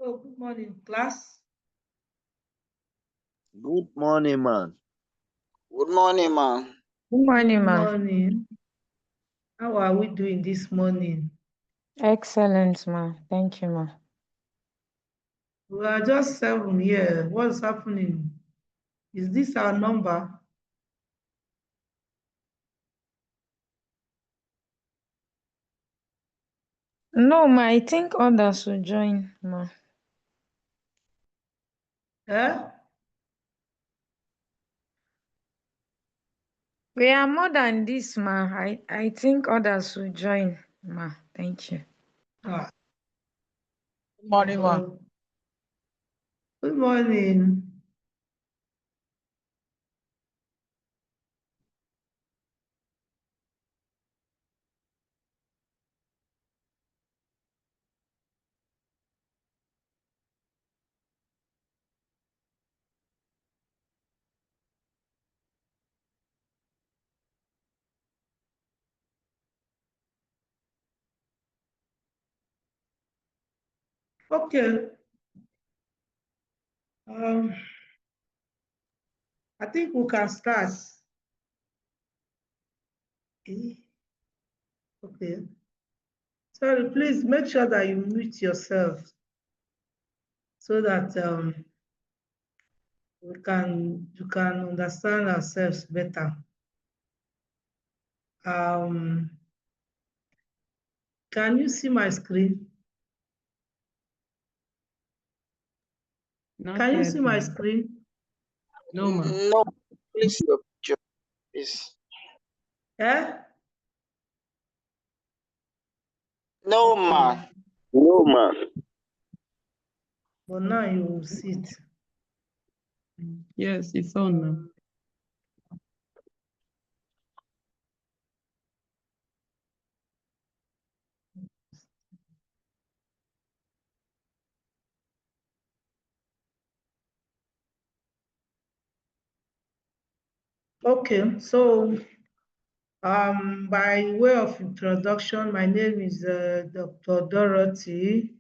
Oh, good morning, class. Good morning, man. Good morning, ma. Good morning, Good ma. morning. How are we doing this morning? Excellent, ma. Thank you, ma. We are just 7 here. What's happening? Is this our number? No, ma, I think others will join, ma. Eh? We are more than this, ma. I think others will join, ma. Thank you. Ah, Good morning, ma. good morning. Okay. I think we can start. Okay. Sorry, please make sure that you mute yourself so that you can understand ourselves better. Can you see my screen? Can you see my screen? No, ma. No, please your picture, please. Eh? No, Okay. ma. No, man. But now you will see it. Yes, it's on now. Okay, so by way of introduction, my name is Dr. Dorothy.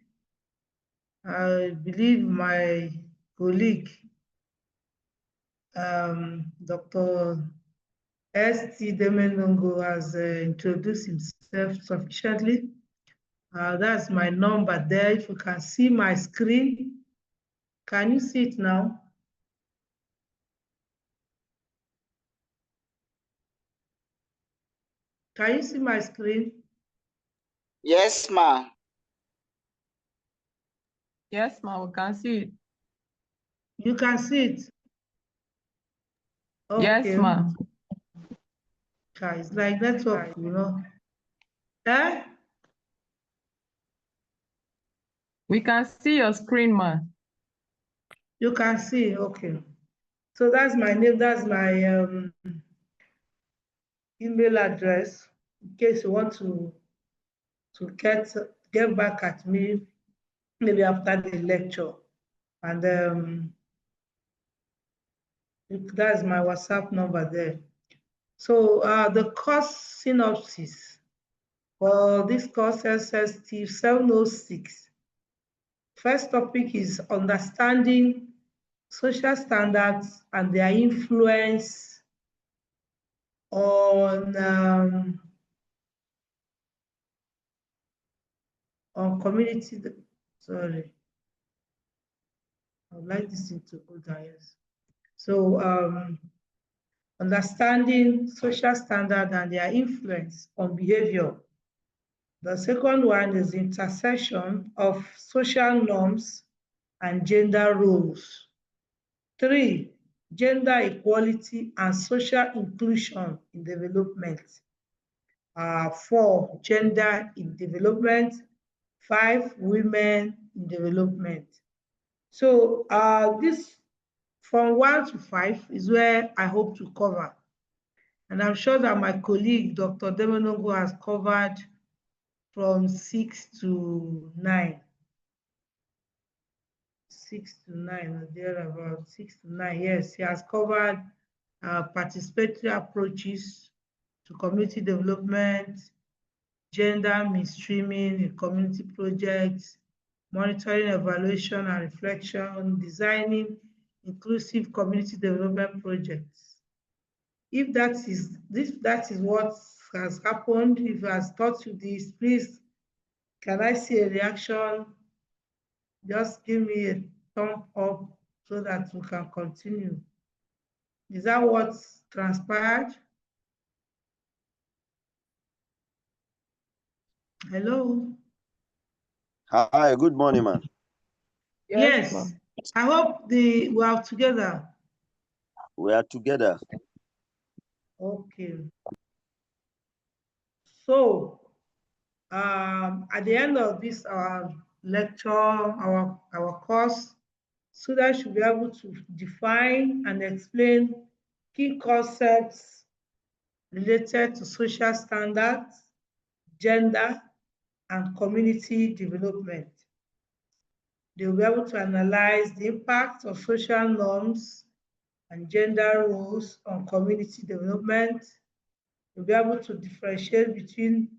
I believe my colleague, Dr. ST Demenongo, has introduced himself sufficiently. That's my number there. If you can see my screen, can you see it now? Can you see my screen? Yes, ma. Yes, ma, we can see it. You can see it. Okay. Yes, ma. It's like network, Eh? We can see your screen, ma. You can see, okay. So that's my name, that's my email address, in case you want to get back at me, maybe after the lecture. And that's my WhatsApp number there. So the course synopsis for this course SST 706. First topic is understanding social standards and their influence on community. Sorry, I would like this thing to go down. Yes. So understanding social standards and their influence on behavior. The second one is intersection of social norms and gender roles. 3, gender equality and social inclusion in development. 4, gender in development. 5, women in development. So this from 1 to 5 is where I hope to cover. And I'm sure that my colleague, Dr. Demonongo, has covered from 6 to 9. 6 to 9, or thereabout, 6 to 9. Yes, he has covered participatory approaches to community development, gender mainstreaming in community projects, monitoring, evaluation, and reflection, designing inclusive community development projects. If that is what has happened, if it has taught you this, please, can I see a reaction? Just give me a thumb up so that we can continue. Is that what transpired? Hello? Hi, good morning, man. Yes. ma'am. I hope we are together. We are together. Okay. So, at the end of this lecture, our course, students should be able to define and explain key concepts related to social standards, gender, and community development. They will be able to analyze the impact of social norms and gender roles on community development. They'll be able to differentiate between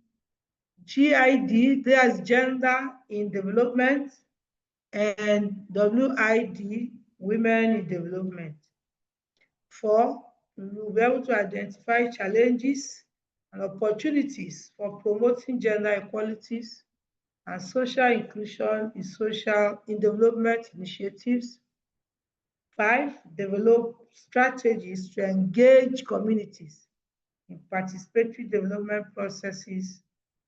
GID, there's gender in development, and WID, women in development. 4, we will be able to identify challenges and opportunities for promoting gender equalities and social inclusion in development initiatives. 5, develop strategies to engage communities in participatory development processes,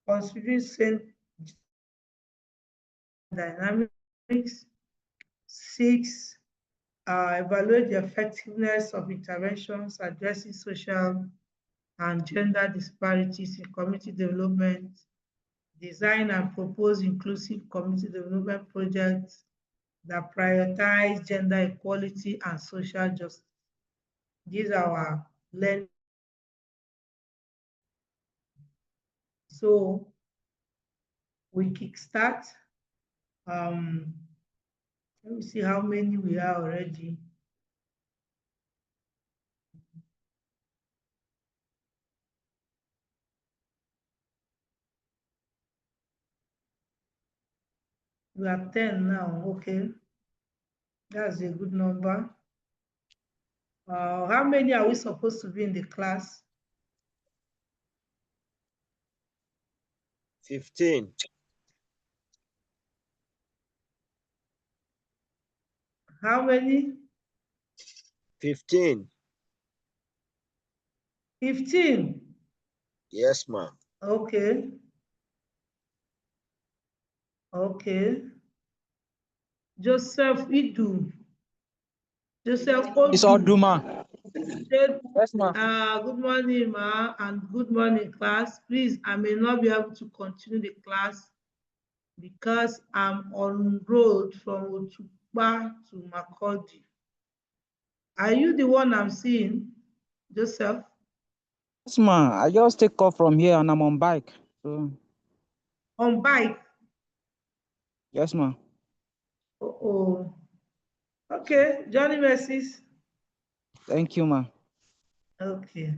considering same dynamics. 6, evaluate the effectiveness of interventions addressing social and gender disparities in community development. Design and propose inclusive community development projects that prioritize gender equality and social justice. These are our learning. So we kickstart. Let me see how many we are already. We are 10 now. Okay, that's a good number. How many are we supposed to be in the class? 15. How many? 15. 15. Yes, ma'am. Okay. Okay. Joseph Idu. Joseph It's Odu. Oduma. Yes, ma'am. Good morning, ma, and good morning, class. Please, I may not be able to continue the class because I'm on road from Otukpa to Makurdi. Are you the one I'm seeing, Joseph? Yes, ma'am. I just take off from here and I'm on bike. So, On bike? yes, ma'am. Oh. Okay, Johnny Mercies. Thank you, ma'am. Okay.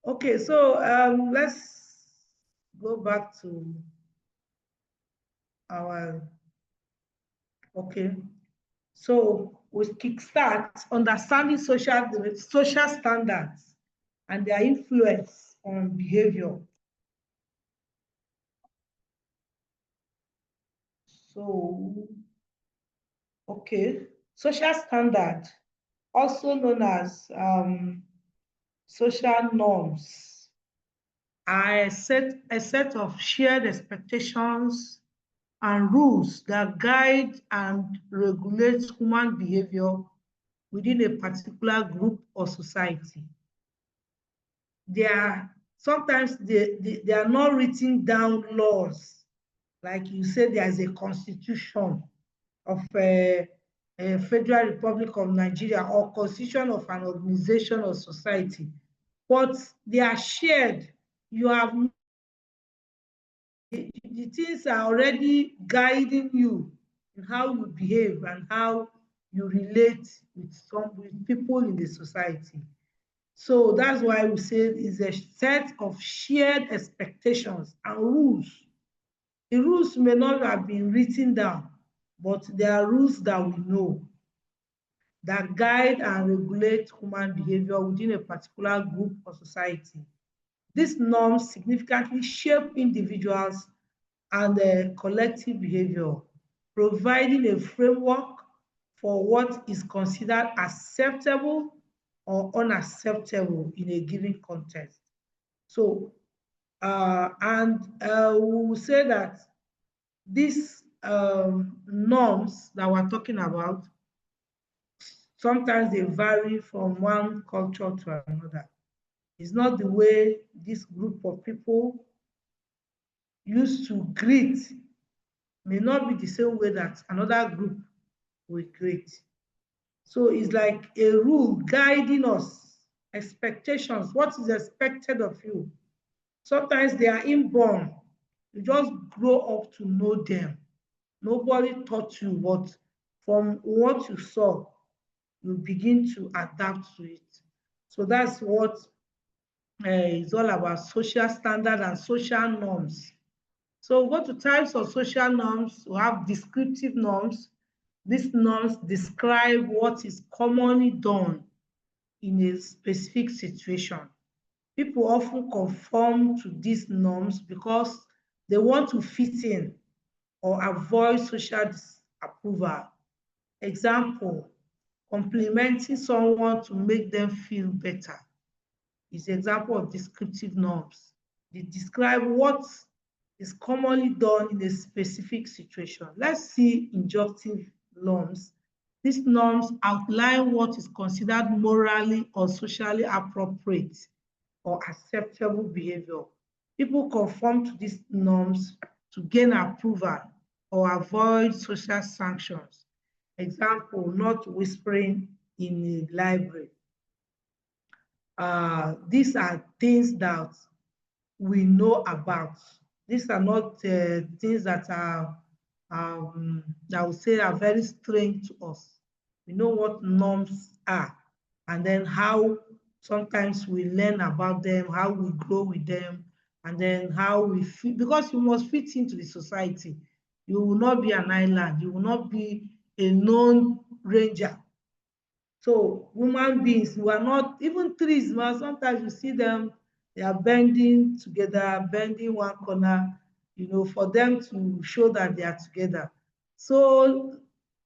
Okay, so let's go back to our, okay. So we kickstart understanding social standards and their influence on behavior. So, okay, social standard, also known as social norms, are a set of shared expectations and rules that guide and regulate human behavior within a particular group or society. They are sometimes they are not written down laws, like you said there's a constitution of a Federal Republic of Nigeria or constitution of an organization or society, but they are shared. You have the things are already guiding you in how you behave and how you relate with people in the society. So that's why we say it's a set of shared expectations and rules. The rules may not have been written down, but there are rules that we know that guide and regulate human behavior within a particular group or society. These norms significantly shape individuals and collective behavior, providing a framework for what is considered acceptable or unacceptable in a given context. So, we will say that these norms that we're talking about, sometimes they vary from one culture to another. It's not the way this group of people used to greet may not be the same way that another group will greet. So it's like a rule guiding us, expectations, what is expected of you. Sometimes they are inborn. You just grow up to know them. Nobody taught you, but from what you saw, you begin to adapt to it. So that's what is all about social standard and social norms. So we go to types of social norms. We have descriptive norms. These norms describe what is commonly done in a specific situation. People often conform to these norms because they want to fit in or avoid social disapproval. Example, complimenting someone to make them feel better is an example of descriptive norms. They describe what is commonly done in a specific situation. Let's see injunctive norms. These norms outline what is considered morally or socially appropriate or acceptable behavior. People conform to these norms to gain approval or avoid social sanctions. Example, not whispering in a library. These are things that we know about. These are not things that are that I would say are very strange to us. We know what norms are, and then how sometimes we learn about them, how we grow with them, and then how we fit, because you must fit into the society. You will not be an island, you will not be a known ranger. So human beings, we are not, even trees, man, sometimes you see them, they are bending together, bending one corner, for them to show that they are together. So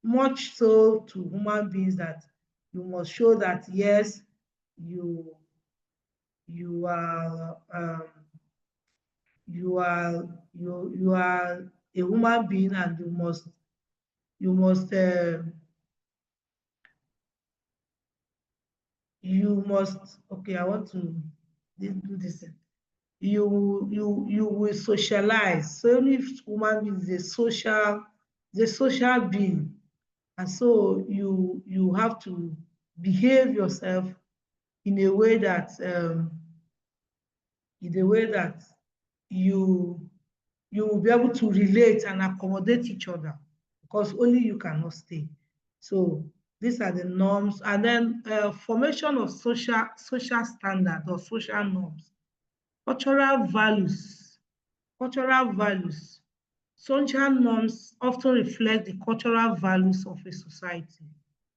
much so to human beings that you must show that, yes, you are you are a human being, and you must okay, I want to do this. You will socialize. So only if human being is a social being, and so you have to behave yourself in a way that you will be able to relate and accommodate each other, because only you cannot stay. So these are the norms. And then formation of social standard or social norms. Cultural values. Social norms often reflect the cultural values of a society.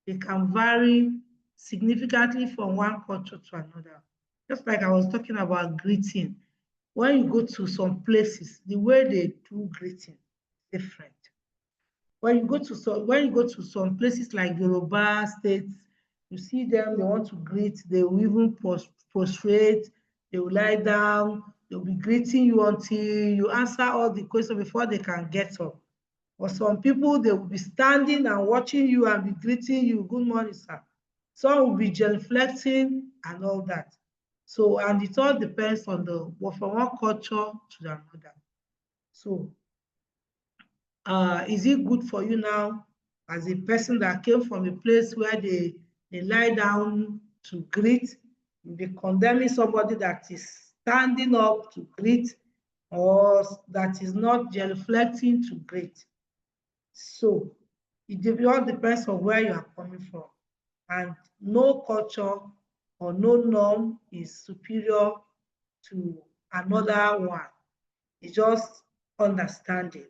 They can vary significantly from one culture to another. Just like I was talking about greeting. When you go to some places, the way they do greeting is different. When you go to some places like Yoruba states, you see them, they want to greet, they will even prostrate, they will lie down, they'll be greeting you until you answer all the questions before they can get up. For some people, they will be standing and watching you and be greeting you, good morning, sir. Some will be genuflecting and all that. So, and it all depends on from one culture to another. So, is it good for you now, as a person that came from a place where they lie down to greet? You'll be condemning somebody that is standing up to greet, or that is not genuflecting to greet. So it all depends on where you are coming from. And no culture or no norm is superior to another one. It's just understanding.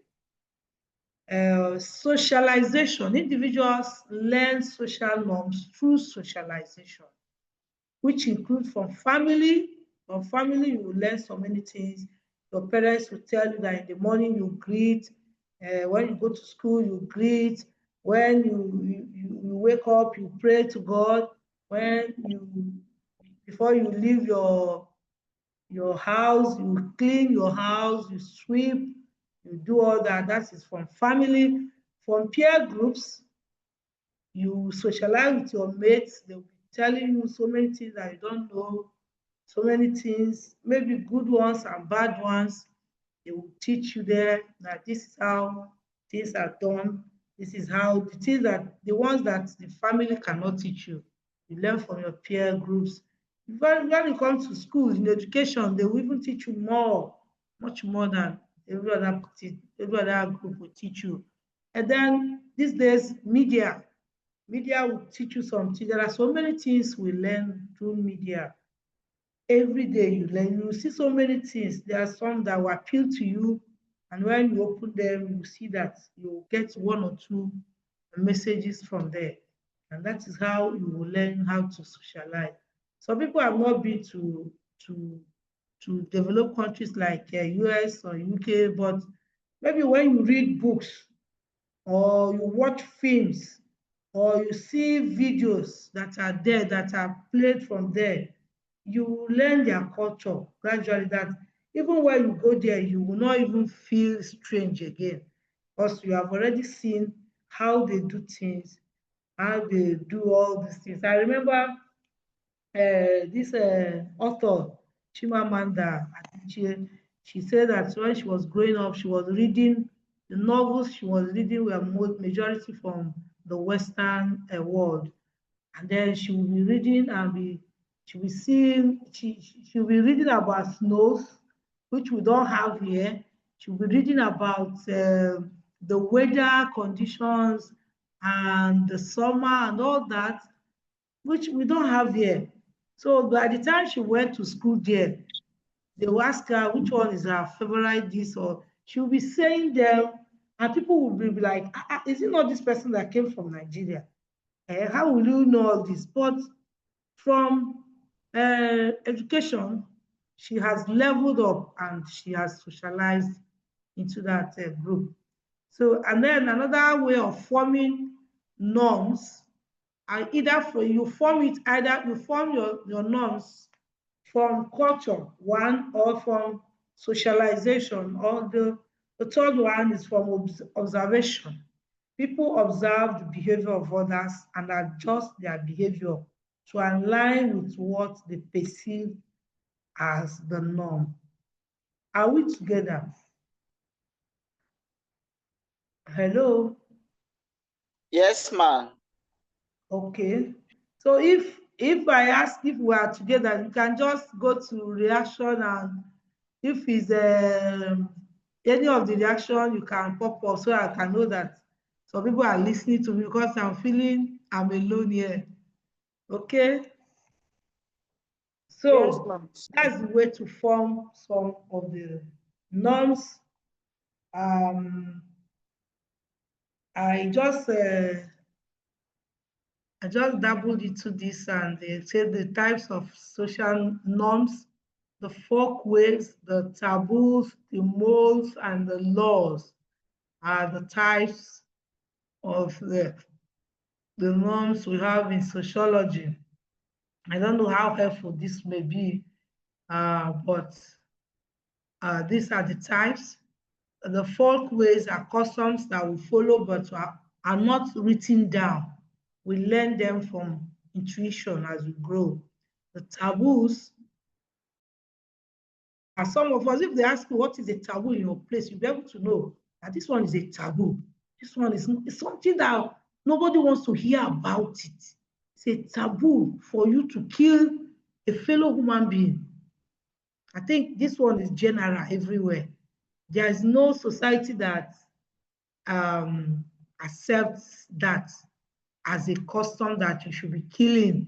Socialization. Individuals learn social norms through socialization, which include from family. From family, you will learn so many things. Your parents will tell you that in the morning you greet, when you go to school, you greet, when you wake up, you pray to God, when you before you leave your house, you clean your house, you sweep, you do all that. That is from family. From peer groups, you socialize with your mates, they'll be telling you so many things that you don't know, so many things, maybe good ones and bad ones. They will teach you there that this is how things are done. This is how the things that the ones that the family cannot teach you. You learn from your peer groups. When it comes to schools, in education, they will even teach you more, much more than every other group will teach you. And then these days, media will teach you something. There are so many things we learn through media. Every day you learn, you see so many things. There are some that will appeal to you, and when you open them, you see that you get one or two messages from there. And that is how you will learn how to socialize. Some people have not been to to developed countries like US or UK, but maybe when you read books or you watch films or you see videos that are there that are played from there, you learn their culture gradually, that even when you go there, you will not even feel strange again, because you have already seen how they do things, how they do all these things. I remember this author, Chimamanda Adichie, she said that when she was growing up, she was reading the novels she was reading were majority from the Western world, and then she will be reading and she'll be seeing she'll be reading about snows, which we don't have here. She'll be reading about the weather conditions and the summer and all that, which we don't have here. So by the time she went to school there, they will ask her which one is her favorite this, or she'll be saying them, and people will be like, is it not this person that came from Nigeria? How will you know all this? But from education, she has leveled up and she has socialized into that group. So, and then another way of forming norms, you form your norms from culture, one, or from socialization, or the third one is from observation. People observe the behavior of others and adjust their behavior to align with what they perceive as the norm. Are we together? Hello? Yes, ma. Okay. So if I ask if we are together, you can just go to reaction, and if it's any of the reaction, you can pop up so I can know that some people are listening to me, because I'm feeling I'm alone here. Okay. Yes, So ma'am. that's the way to form some of the norms. I just dabbled into this, and they said the types of social norms, the folkways, the taboos, the molds, and the laws are the types of the norms we have in sociology. I don't know how helpful this may be, but these are the types. The folkways are customs that we follow but are not written down. We learn them from intuition as we grow. The taboos are some of us, if they ask you what is a taboo in your place, you'll be able to know that this one is a taboo. This one is something that nobody wants to hear about it. It's a taboo for you to kill a fellow human being. I think this one is general everywhere. There is no society that accepts that as a custom, that you should be killing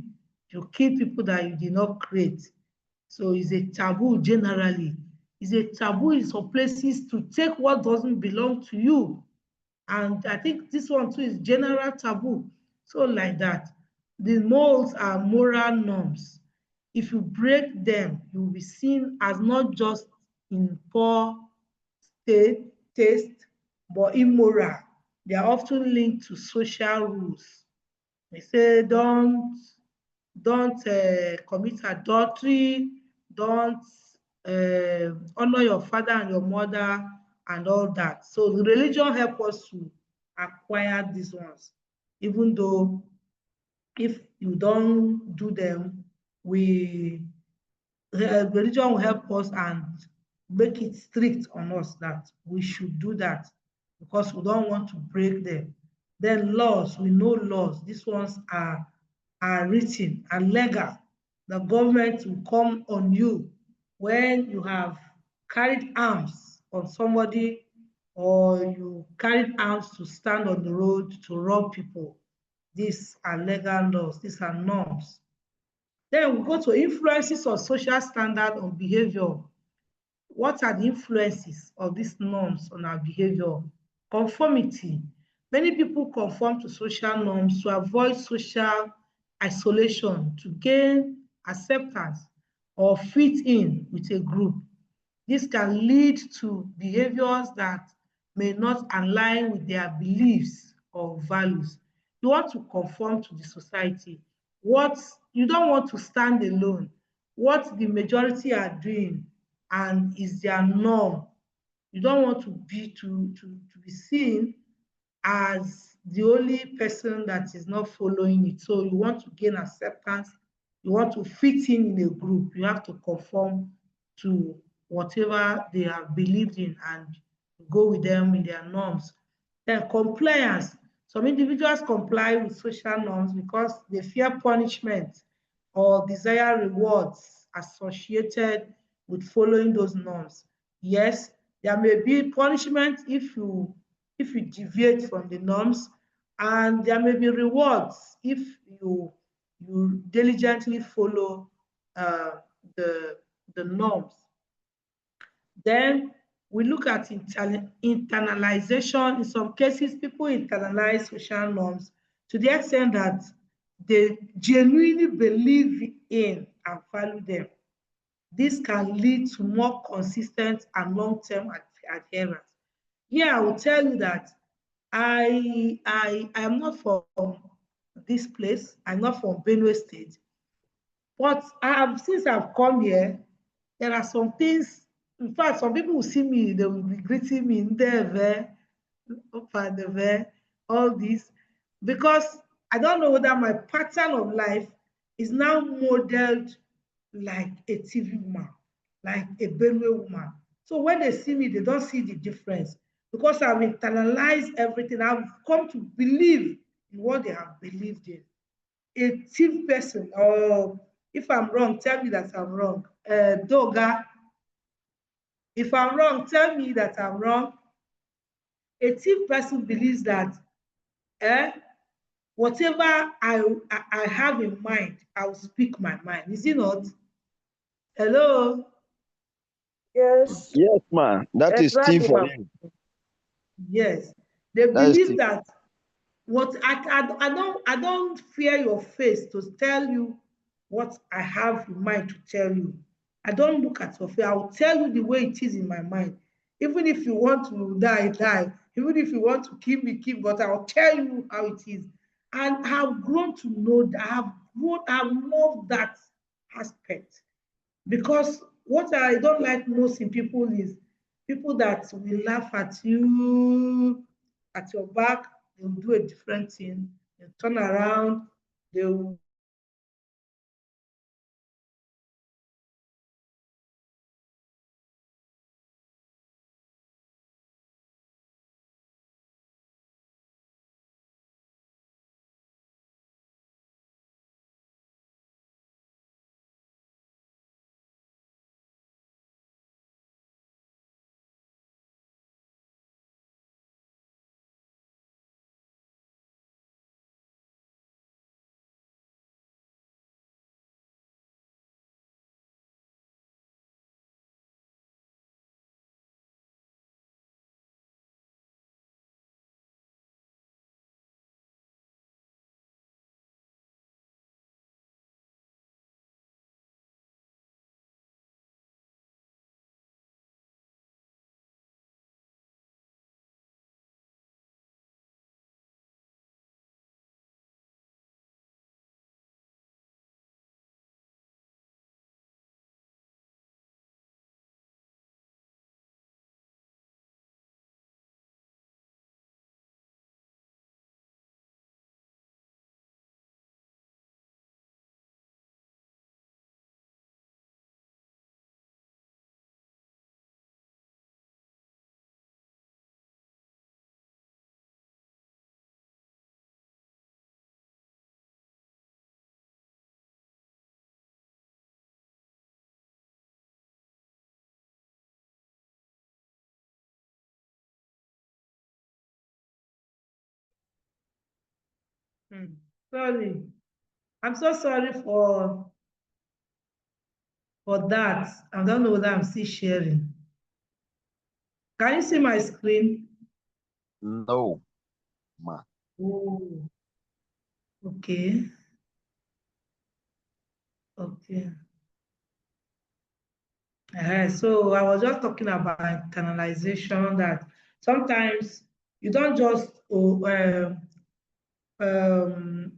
You kill people that you did not create. So it's a taboo generally. It's a taboo in some places to take what doesn't belong to you. And I think this one too is general taboo. So like that. The molds are moral norms. If you break them, you will be seen as not just in poor state, taste, but immoral. They are often linked to social rules. They say don't commit adultery, don't honor your father and your mother and all that. So the religion help us to acquire these ones, even though if you don't do them, we religion will help us and make it strict on us that we should do that because we don't want to break them. Then laws, we know laws. These ones are written and legal. The government will come on you when you have carried arms on somebody or you carried arms to stand on the road to rob people. These are legal laws, these are norms. Then we go to influences of social standard on behavior. What are the influences of these norms on our behavior? Conformity. Many people conform to social norms to avoid social isolation, to gain acceptance or fit in with a group. This can lead to behaviors that may not align with their beliefs or values. You want to conform to the society. What you don't want to stand alone. What the majority are doing and is their norm. You don't want to be seen as the only person that is not following it. So you want to gain acceptance, you want to fit in a group, you have to conform to whatever they have believed in and go with them in their norms. Then compliance. Some individuals comply with social norms because they fear punishment or desire rewards associated with following those norms. Yes, there may be punishment if you deviate from the norms, and there may be rewards if you diligently follow uh, the the norms. Then we look at internalization. In some cases, people internalize social norms to the extent that they genuinely believe in and value them. This can lead to more consistent and long-term adherence. Here, I will tell you that I am not from this place. I'm not from Benue State, but since I've come here, there are some things. In fact, some people will see me, they will be greeting me, Ndeve, Opadeve, all this, because I don't know whether my pattern of life is now modeled like a TV woman, like a Benue woman. So when they see me, they don't see the difference because I've internalized everything. I've come to believe in what they have believed in. A thief person, or if I'm wrong, tell me that I'm wrong. Doga, if I'm wrong, tell me that I'm wrong. A thief person believes that eh, whatever I have in mind, I'll speak my mind. Is it not? Hello? Yes, Yes, man. That is tea exactly, for ma'am. you. Yes. They That is believe tea. that what I don't fear your face to tell you what I have in mind to tell you. I don't look at your face. I will tell you the way it is in my mind. Even if you want to die, die. Even if you want to kill me, kill. But I will tell you how it is. And I have grown to know that I have loved that aspect. Because what I don't like most in people is people that will laugh at you at your back, they will do a different thing, they turn around, they will Sorry. I'm so sorry for that. I don't know whether I'm still sharing. Can you see my screen? No, ma. Oh, okay. Okay. So I was just talking about internalization, that sometimes you don't just um,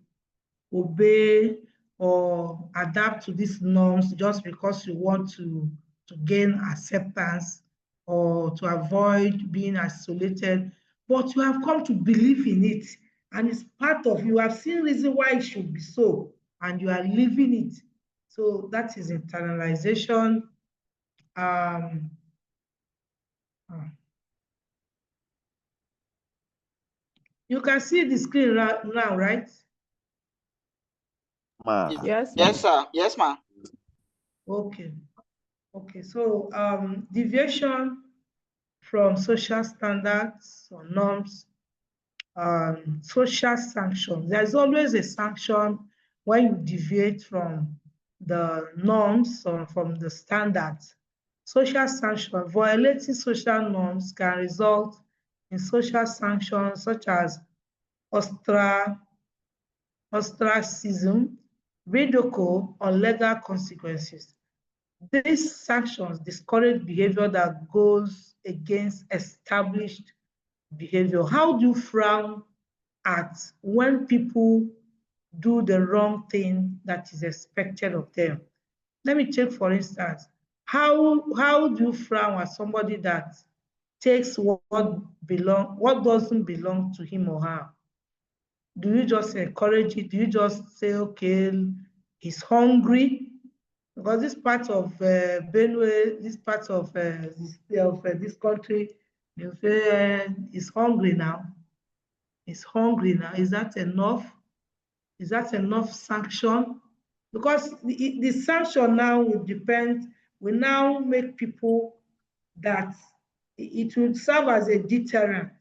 obey or adapt to these norms just because you want to gain acceptance or to avoid being isolated, but you have come to believe in it, and it's part of you. Have seen reason why it should be so, and you are living it. So that is internalization. Um, uh, you can see the screen now, right? Ma. Yes, Yes, ma'am. sir. Yes, ma'am. Okay. Okay. So deviation from social standards or norms, social sanctions. There's always a sanction when you deviate from the norms or from the standards. Social sanction, violating social norms can result in social sanctions such as ostracism, ridicule, or legal consequences. These sanctions discourage behavior that goes against established behavior. How do you frown at when people do the wrong thing that is expected of them? Let me take, for instance, how do you frown at somebody that takes what doesn't belong to him or her? Do you just encourage it? Do you just say, okay, he's hungry? Because this part of Benue, this part of this country, you say he's hungry now. He's hungry now. Is that enough? Is that enough sanction? Because the sanction now will depend, will now make people that it will serve as a deterrent.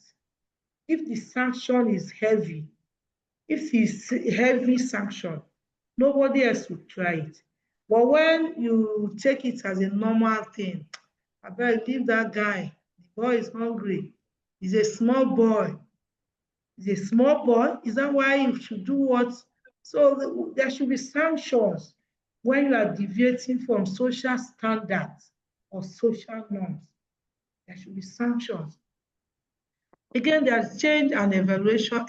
If the sanction is heavy, if it's heavy sanction, nobody else will try it. But when you take it as a normal thing, I better leave that guy. The boy is hungry. He's a small boy. He's a small boy. Is that why you should do what? So there should be sanctions when you are deviating from social standards or social norms. There should be sanctions. Again, there's change and evolution.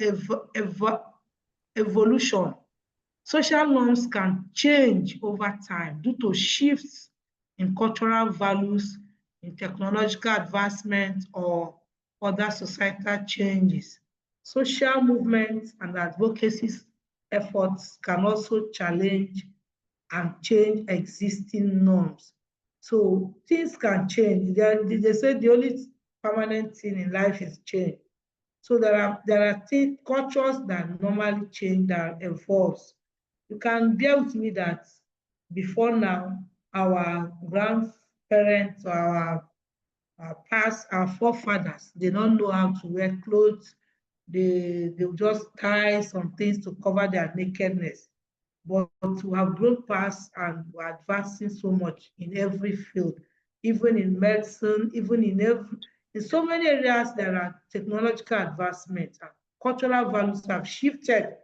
Social norms can change over time due to shifts in cultural values, in technological advancement, or other societal changes. Social movements and advocacy efforts can also challenge and change existing norms. So things can change. They say the only permanent thing in life is change. So there are cultures that normally change, that evolves. You can bear with me that before now, our grandparents or our forefathers, they don't know how to wear clothes. They just tie some things to cover their nakedness. But we have grown past and we're advancing so much in every field, even in medicine, even in so many areas there are technological advancements, and cultural values has shifted,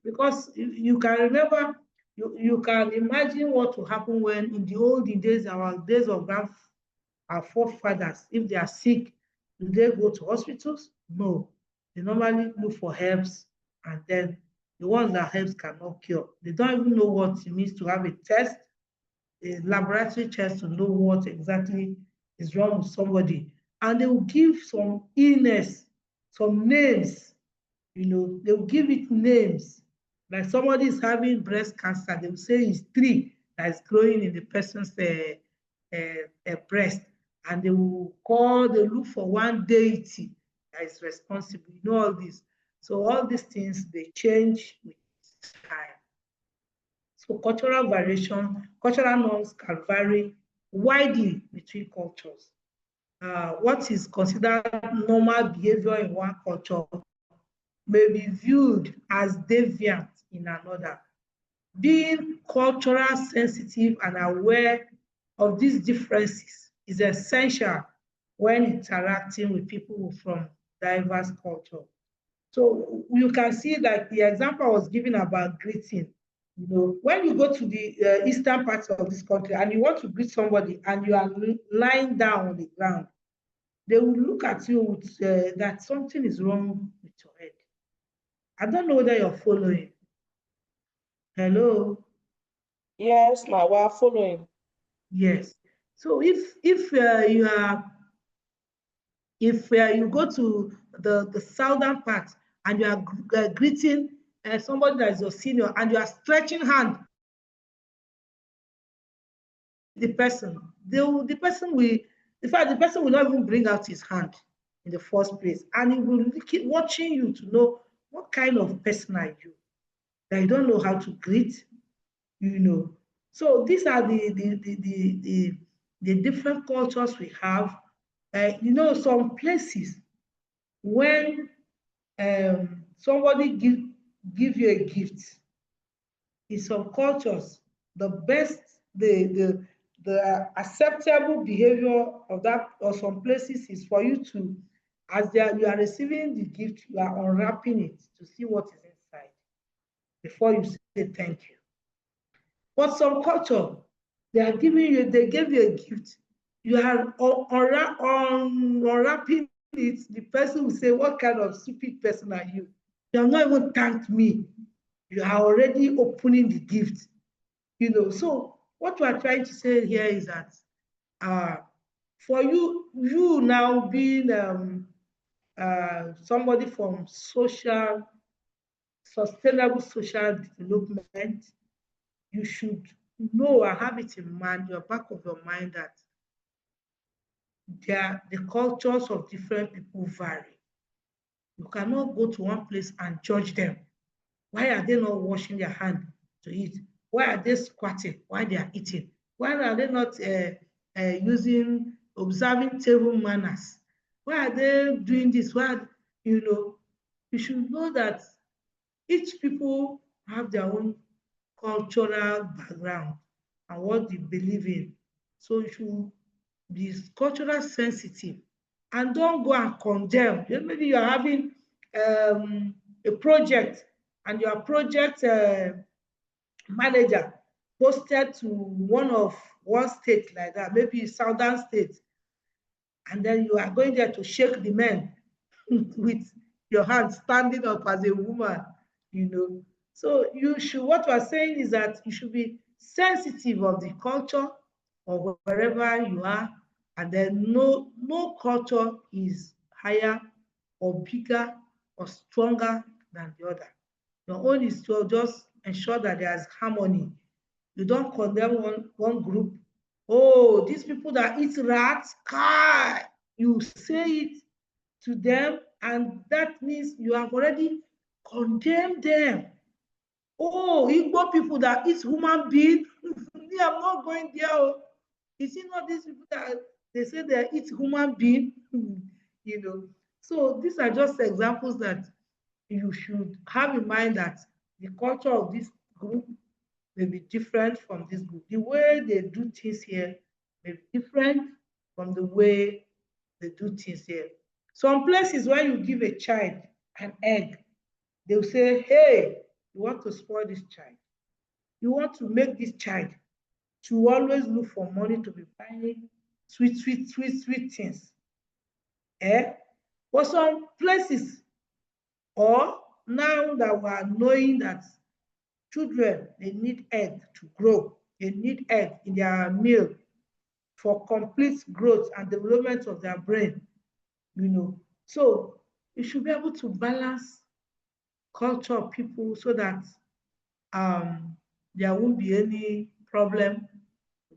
because you can remember, you can imagine what will happen when in the olden days, our days of our forefathers, if they are sick, do they go to hospitals? No. They normally look for herbs, and then the ones that herbs cannot cure, they don't even know what it means to have a test, a laboratory test, to know what exactly is wrong with somebody. And they will give some illness, some names, they will give it names. Like somebody is having breast cancer, they will say it's tree that is growing in the person's breast. And they look for one deity that is responsible. All this. So all these things, they change with time. So cultural norms can vary widely between cultures. What is considered normal behavior in one culture may be viewed as deviant in another. Being cultural sensitive and aware of these differences is essential when interacting with people from diverse culture. So you can see that the example I was giving about greeting, when you go to the eastern parts of this country and you want to greet somebody and you are lying down on the ground, they will look at you with that something is wrong with your head. I don't know whether you're following. Hello? Yes, ma, we are following. Yes. So if you go to the southern part and you are greeting somebody that is your senior and you are stretching hand, the person will, in fact, the person will not even bring out his hand in the first place, and he will keep watching you to know what kind of person are you, that you don't know how to greet. So these are the different cultures we have. Some places when somebody give you a gift, in some cultures, the best, the acceptable behavior of that, or some places, is for you to, as you are receiving the gift, you are unwrapping it to see what is inside before you say thank you. But some culture, they gave you a gift, you are unwrapping it, the person will say, what kind of stupid person are you? You have not even thanked me. You are already opening the gift. So what we are trying to say here is that for you now being somebody from sustainable social development, you should know and have it in mind, your back of your mind, that the cultures of different people vary. You cannot go to one place and judge them. Why are they not washing their hand to eat? Why are they squatting while they are eating? Why are they not observing table manners? Why are they doing this? You should know that each people have their own cultural background and what they believe in. So you should be cultural sensitive and don't go and condemn. Maybe you are having a project and your project manager posted to one state like that, maybe southern state, and then you are going there to shake the men with your hand standing up as a woman. So what we're saying is that you should be sensitive of the culture or wherever you are, and then no culture is higher or bigger or stronger than the other. Your own is to just ensure that there's harmony. You don't condemn one group. Oh, these people that eat rats, you say it to them, and that means you have already condemned them. Oh, Igbo people that eat human being, me, I'm not going there. Oh. Is it not these people that they say they eat human being? So these are just examples that you should have in mind, that the culture of this group may be different from this group. The way they do things here may be different from the way they do things here. Some places where you give a child an egg, they'll say, hey, you want to spoil this child. You want to make this child to always look for money to be buying sweet things. For some places, or now that we are knowing that children, they need egg to grow, they need egg in their meal for complete growth and development of their brain. So you should be able to balance culture of people so that there won't be any problem.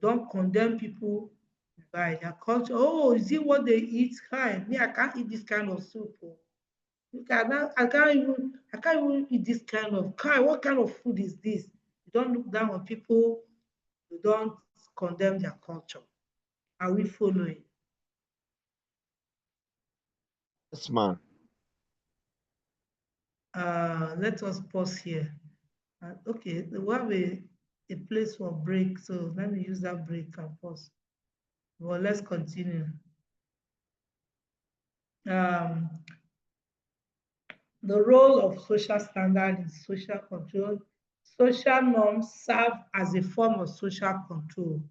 Don't condemn people by their culture. Oh, is it what they eat? Hi, me, I can't eat this kind of soup. I can't even eat this kind of what kind of food is this? You don't look down on people, you don't condemn their culture. Are we following? Yes, man. Let us pause here. Okay, we have a place for break, so let me use that break and pause. Well, let's continue. Um, the role of social standard in social control. Social norms serve as a form of social control,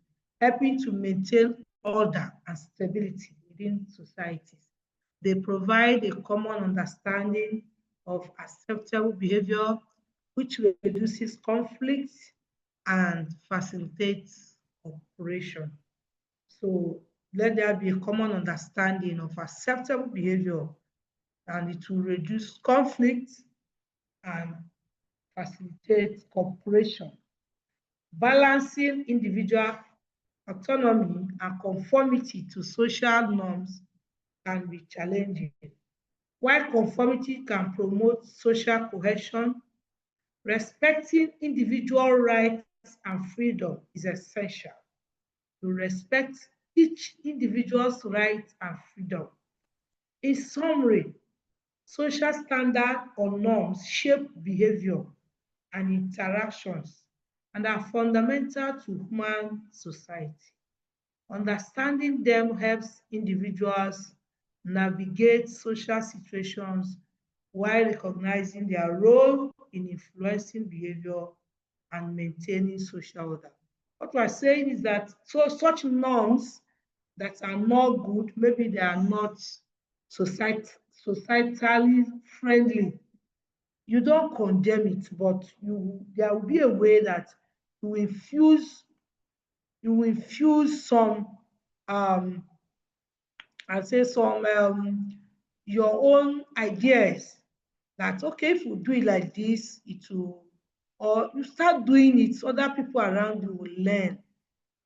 helping to maintain order and stability within societies. They provide a common understanding of acceptable behavior, which reduces conflict and facilitates cooperation. So let there be a common understanding of acceptable behavior, and it will reduce conflict and facilitate cooperation. Balancing individual autonomy and conformity to social norms can be challenging. While conformity can promote social cohesion, respecting individual rights and freedom is essential. To respect each individual's rights and freedom. In summary, social standards or norms shape behavior and interactions and are fundamental to human society. Understanding them helps individuals navigate social situations while recognizing their role in influencing behavior and maintaining social order. What we're saying is that such norms that are not good, maybe they are not societally friendly, you don't condemn it, but there will be a way that you will infuse some I say some your own ideas that okay, if you do it like this, it will, or you start doing it, other people around you will learn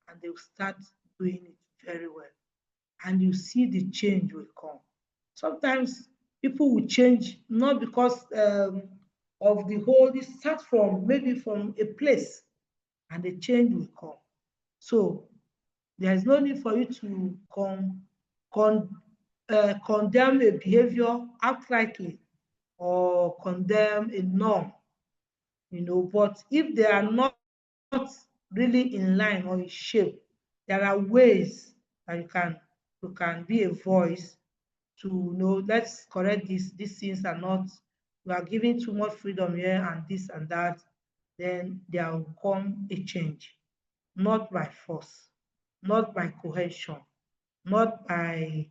and they will start doing it very well. And you see the change will come. Sometimes people will change not because of the whole, it starts from maybe from a place and the change will come. So there is no need for you to condemn a behavior outrightly or condemn a norm, but if they are not really in line or in shape, there are ways that you can be a voice to let's correct this. These things are not, we are giving too much freedom here and this and that. Then there will come a change, not by force, not by coercion, not by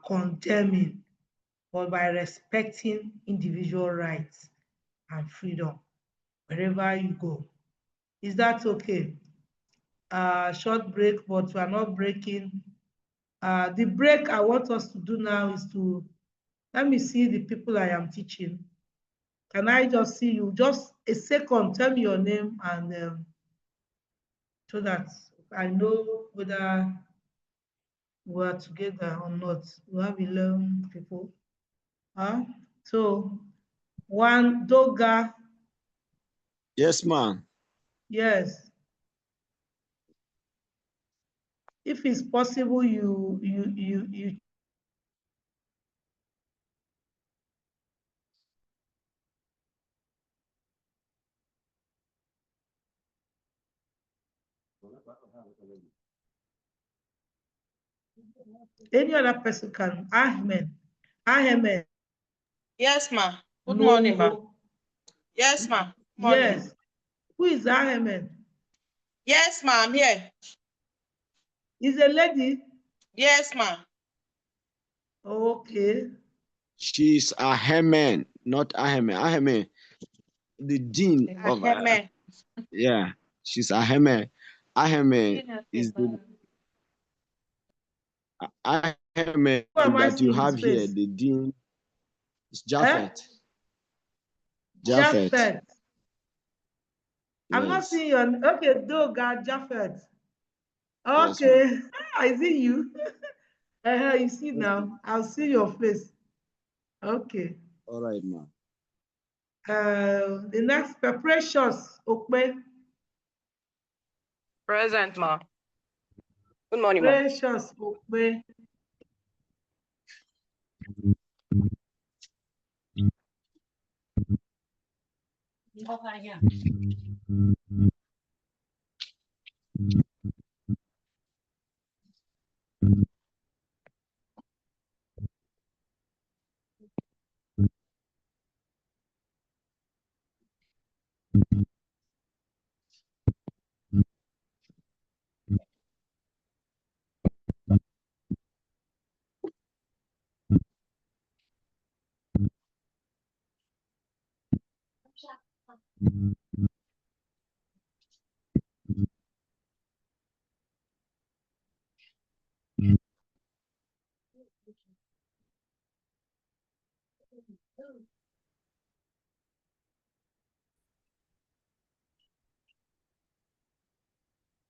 condemning, but by respecting individual rights and freedom wherever you go. Is that okay? Short break, but we are not breaking. The break I want us to do now is to, let me see the people I am teaching. Can I just see you? Just a second, tell me your name, and so that I know whether we are together or not. We have 11 people. So, one, Doga, Yes, ma'am. yes. If it's possible, you. Any other person can. Ahmed. Ahmed. Yes, ma. Good No. morning, ma. Yes, ma. Good morning. Yes. Who is Ahmed? Yes, ma. I'm here. Is a lady? Yes, ma. Okay. She's a Haman, not Ahmed. Ahmed, the dean of Ahmed. yeah, she's a Haman. Ahmed is the Ahmed Who am I that you seeing his have here. face? The dean is Eh? Japhet. Japhet. I'm not Yes. seeing your, okay, Doga Japhet. Yes, Okay. I see you. You see now. I'll see your face. Okay. all right, ma'am. The next, Precious Okpe. Present, ma. Good morning, ma. Precious Okpe.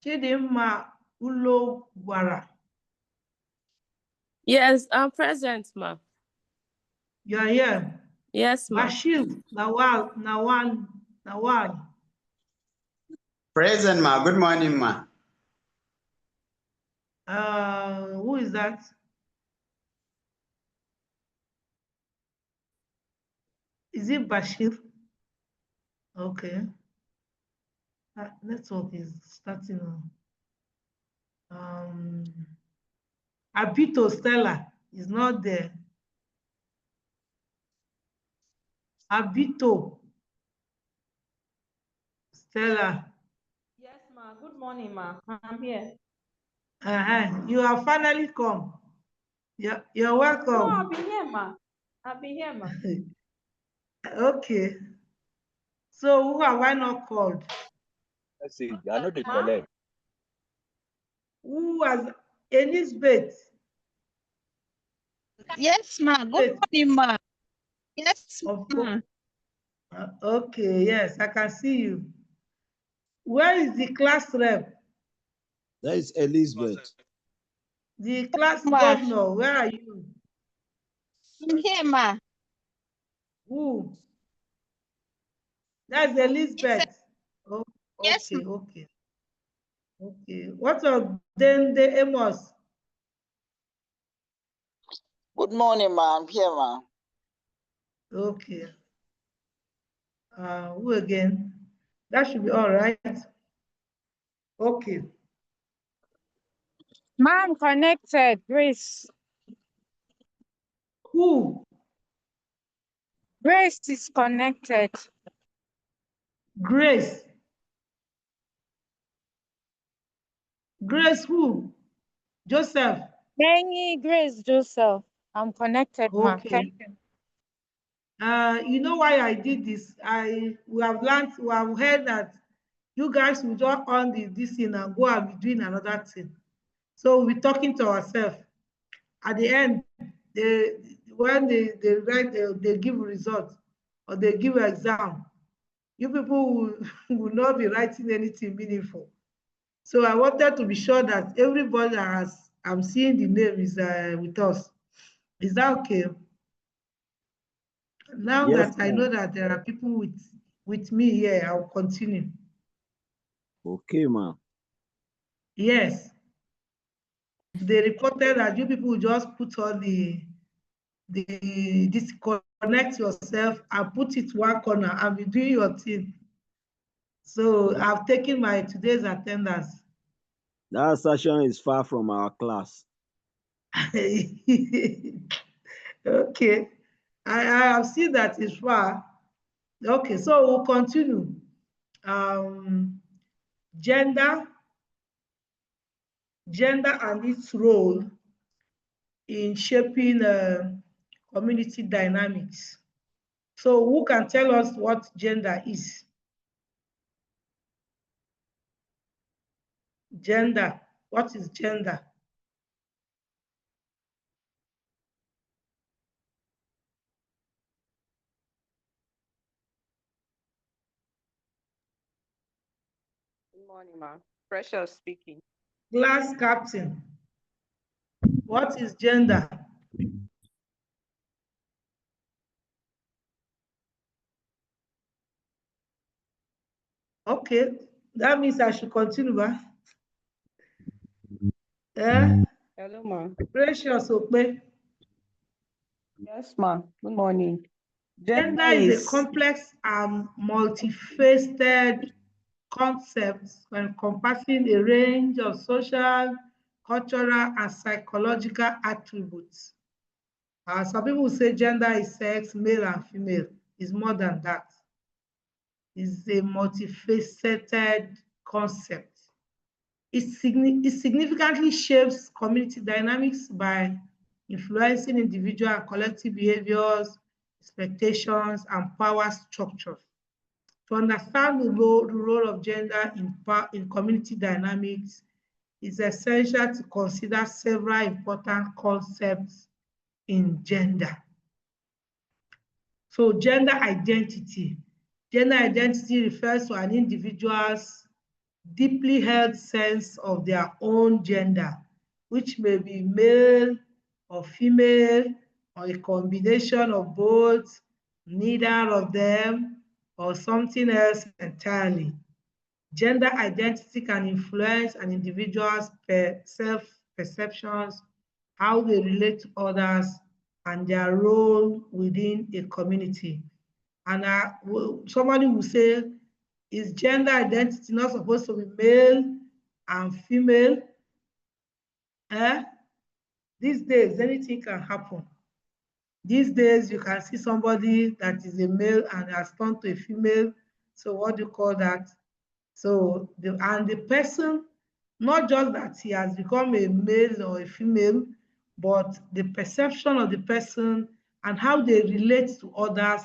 Chidimma Ulo Gwara. Yes, I'm present, ma. You are here. Yes, ma. Bashir Nawal. Present, ma. Good morning, ma. Who is that? Is it Bashir? Okay. Network is starting on. Abito Stella is not there. Abito Stella. Yes, ma. Good morning, ma. I'm here. You have finally come. You're welcome. No, I'll be here, ma. I'll be here, ma. Okay. So who have I not called? I see. I know the Ma? collect. Who has Elizabeth? Yes, ma. Good morning, ma. Yes, Of ma. course. Okay, yes, I can see you. Where is the class rep? That is Elizabeth. The class Ma. governor, where are you? I'm here, ma. Who? That's Elizabeth. Oh, Yes, okay, okay. Okay. What of Dende Amos? Good morning, ma. I'm here, ma. Okay. Who again? That should be all right. Okay. Man connected, Grace. Who? Grace is connected. Grace. Grace who? Joseph. Many Grace Joseph. I'm connected, ma. Okay. Thank you. You know why I did this? We have heard that you guys will just on this thing and go and be doing another thing. So we're talking to ourselves. At the end, when they write, they give results or they give exam, you people will not be writing anything meaningful. So I wanted to be sure that everybody that I'm seeing the name is with us. Is that okay? Now Yes, that I know that there are people with me here, I'll continue. okay, ma. Yes. They reported that you people just put all disconnect yourself and put it one corner and be doing your thing. So I've taken my today's attendance. That session is far from our class. Okay. I have seen that it's far. Okay, so we'll continue. Gender and its role in shaping community dynamics. So who can tell us what gender is? Gender. What is gender? Good morning, ma. Precious speaking. Class captain. What is gender? Okay, that means I should continue, ba? Hello, ma. Precious Okpe. Yes, ma. Good morning. Gender is a complex and multifaceted concept encompassing a range of social, cultural, and psychological attributes. Some people say gender is sex, male and female. It's more than that. It's a multifaceted concept. It significantly shapes community dynamics by influencing individual and collective behaviors, expectations, and power structures. To understand the role of gender in community dynamics, it's essential to consider several important concepts in gender. So gender identity. Gender identity refers to an individual's deeply held sense of their own gender, which may be male or female, or a combination of both, neither of them, or something else entirely. Gender identity can influence an individual's self-perceptions, how they relate to others, and their role within a community. And somebody will say, is gender identity not supposed to be male and female? These days, anything can happen. These days, you can see somebody that is a male and has turned to a female. So what do you call that? So, the person, not just that he has become a male or a female, but the perception of the person and how they relate to others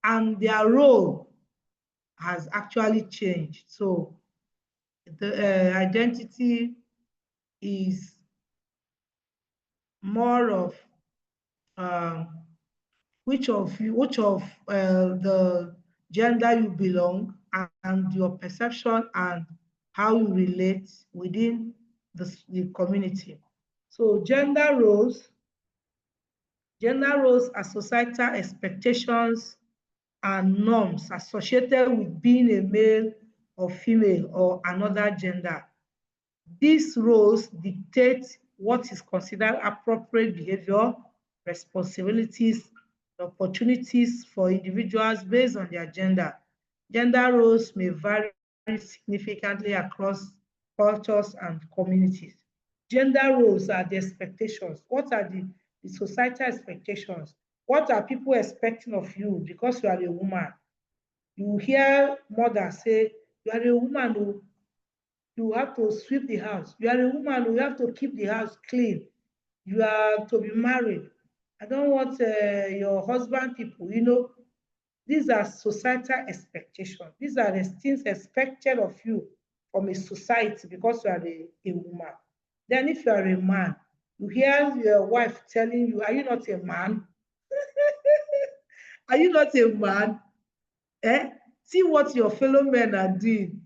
and their role has actually changed. So the identity is more of which of the gender you belong, and your perception and how you relate within the community. So gender roles are societal expectations and norms associated with being a male or female or another gender. These roles dictate what is considered appropriate behavior, responsibilities, opportunities for individuals based on their gender. Gender roles may vary significantly across cultures and communities. Gender roles are the expectations. What are the societal expectations? What are people expecting of you because you are a woman? You hear mothers say, you are a woman who you have to sweep the house. You are a woman, you have to keep the house clean. You are to be married. I don't want your husband people, these are societal expectations. These are the things expected of you from a society because you are a woman. Then if you are a man, you hear your wife telling you, are you not a man? Are you not a man? See what your fellow men are doing.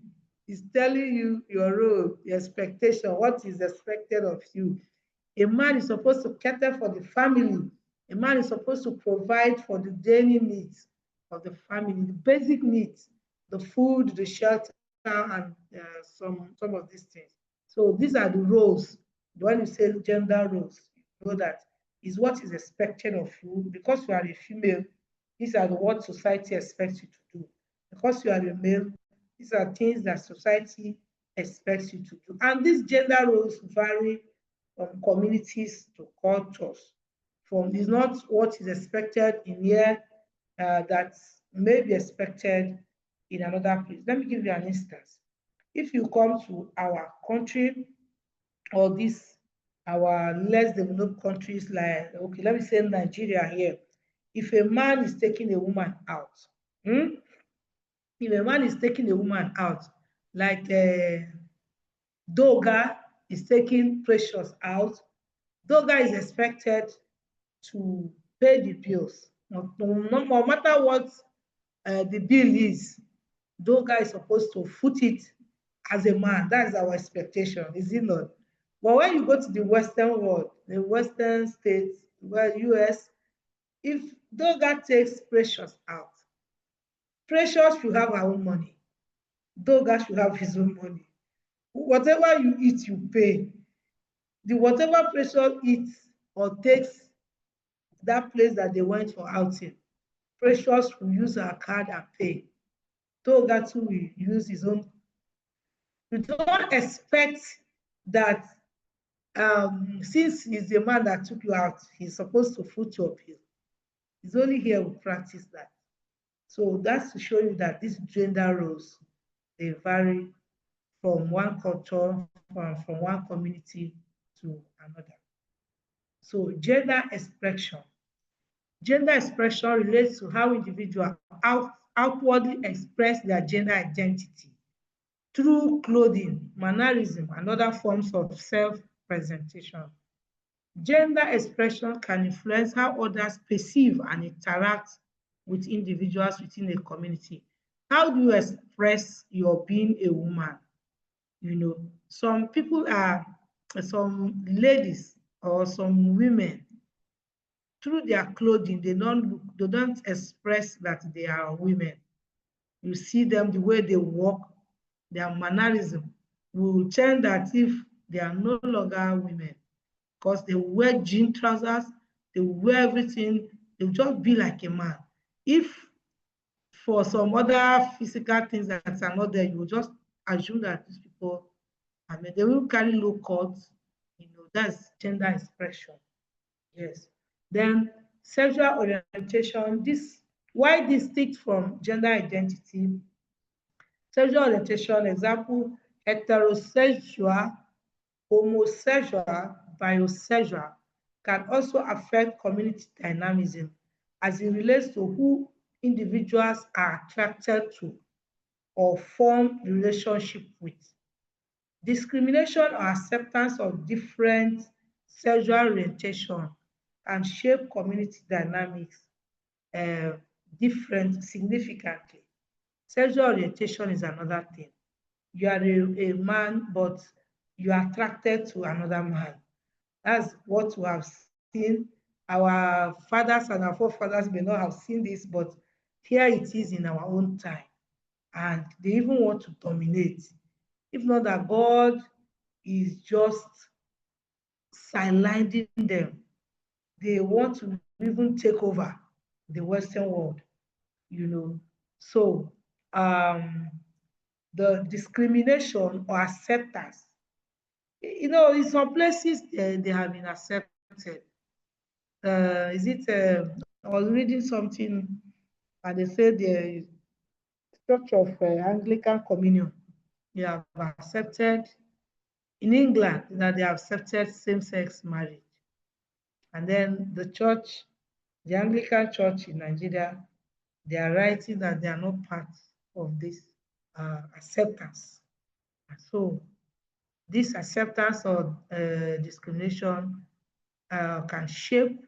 Is telling you your role, your expectation, what is expected of you. A man is supposed to cater for the family. A man is supposed to provide for the daily needs of the family, the basic needs, the food, the shelter, and some of these things. So these are the roles. When you say gender roles, you know that is what is expected of you. Because you are a female, these are what society expects you to do. Because you are a male, these are things that society expects you to do. And these gender roles vary from communities to cultures. It's not what is expected in here that may be expected in another place. Let me give you an instance. If you come to our country or our less developed countries like, okay, let me say Nigeria here. If a man is taking a woman out, if a man is taking a woman out, like Doga is taking Precious out, Doga is expected to pay the bills. No matter what the bill is, Doga is supposed to foot it as a man. That is our expectation, is it not? But when you go to the Western world, the Western states, well, US, if Doga takes Precious out, Precious should have her own money. Doga should have his own money. Whatever you eat, you pay. Whatever Precious eats or takes that place that they went for outing, Precious will use her card and pay. Togatu will use his own. You don't expect that since he's the man that took you out, he's supposed to foot your bill. It's only here we practice that. So that's to show you that these gender roles, they vary from one culture, from one community to another. So gender expression. Gender expression relates to how individuals outwardly express their gender identity through clothing, mannerism, and other forms of self-presentation. Gender expression can influence how others perceive and interact with individuals within a community. How do you express your being a woman? You know, some people are, some ladies or some women, through their clothing, they don't express that they are women. You see them, the way they walk, their mannerism will tell that if they are no longer women, because they wear jean trousers, they wear everything, they'll just be like a man. If for some other physical things that are not there, you will just assume that these people, I mean, they will carry low cuts, that's gender expression. Yes. Then sexual orientation, why distinct from gender identity? Sexual orientation, example, heterosexual, homosexual, bisexual, can also affect community dynamism as it relates to who individuals are attracted to or form relationship with. Discrimination or acceptance of different sexual orientation can shape community dynamics different significantly. Sexual orientation is another thing. You are a man, but you are attracted to another man. That's what we have seen. Our fathers and our forefathers may not have seen this, but here it is in our own time. And they even want to dominate. If not that God is just sidelining them, they want to even take over the Western world, So the discrimination or acceptance, in some places they have been accepted. I was reading something and they said the Church of Anglican Communion, they have accepted in England, that they have accepted same-sex marriage. And then the Anglican Church in Nigeria, they are writing that they are not part of this acceptance. So this acceptance or discrimination can shape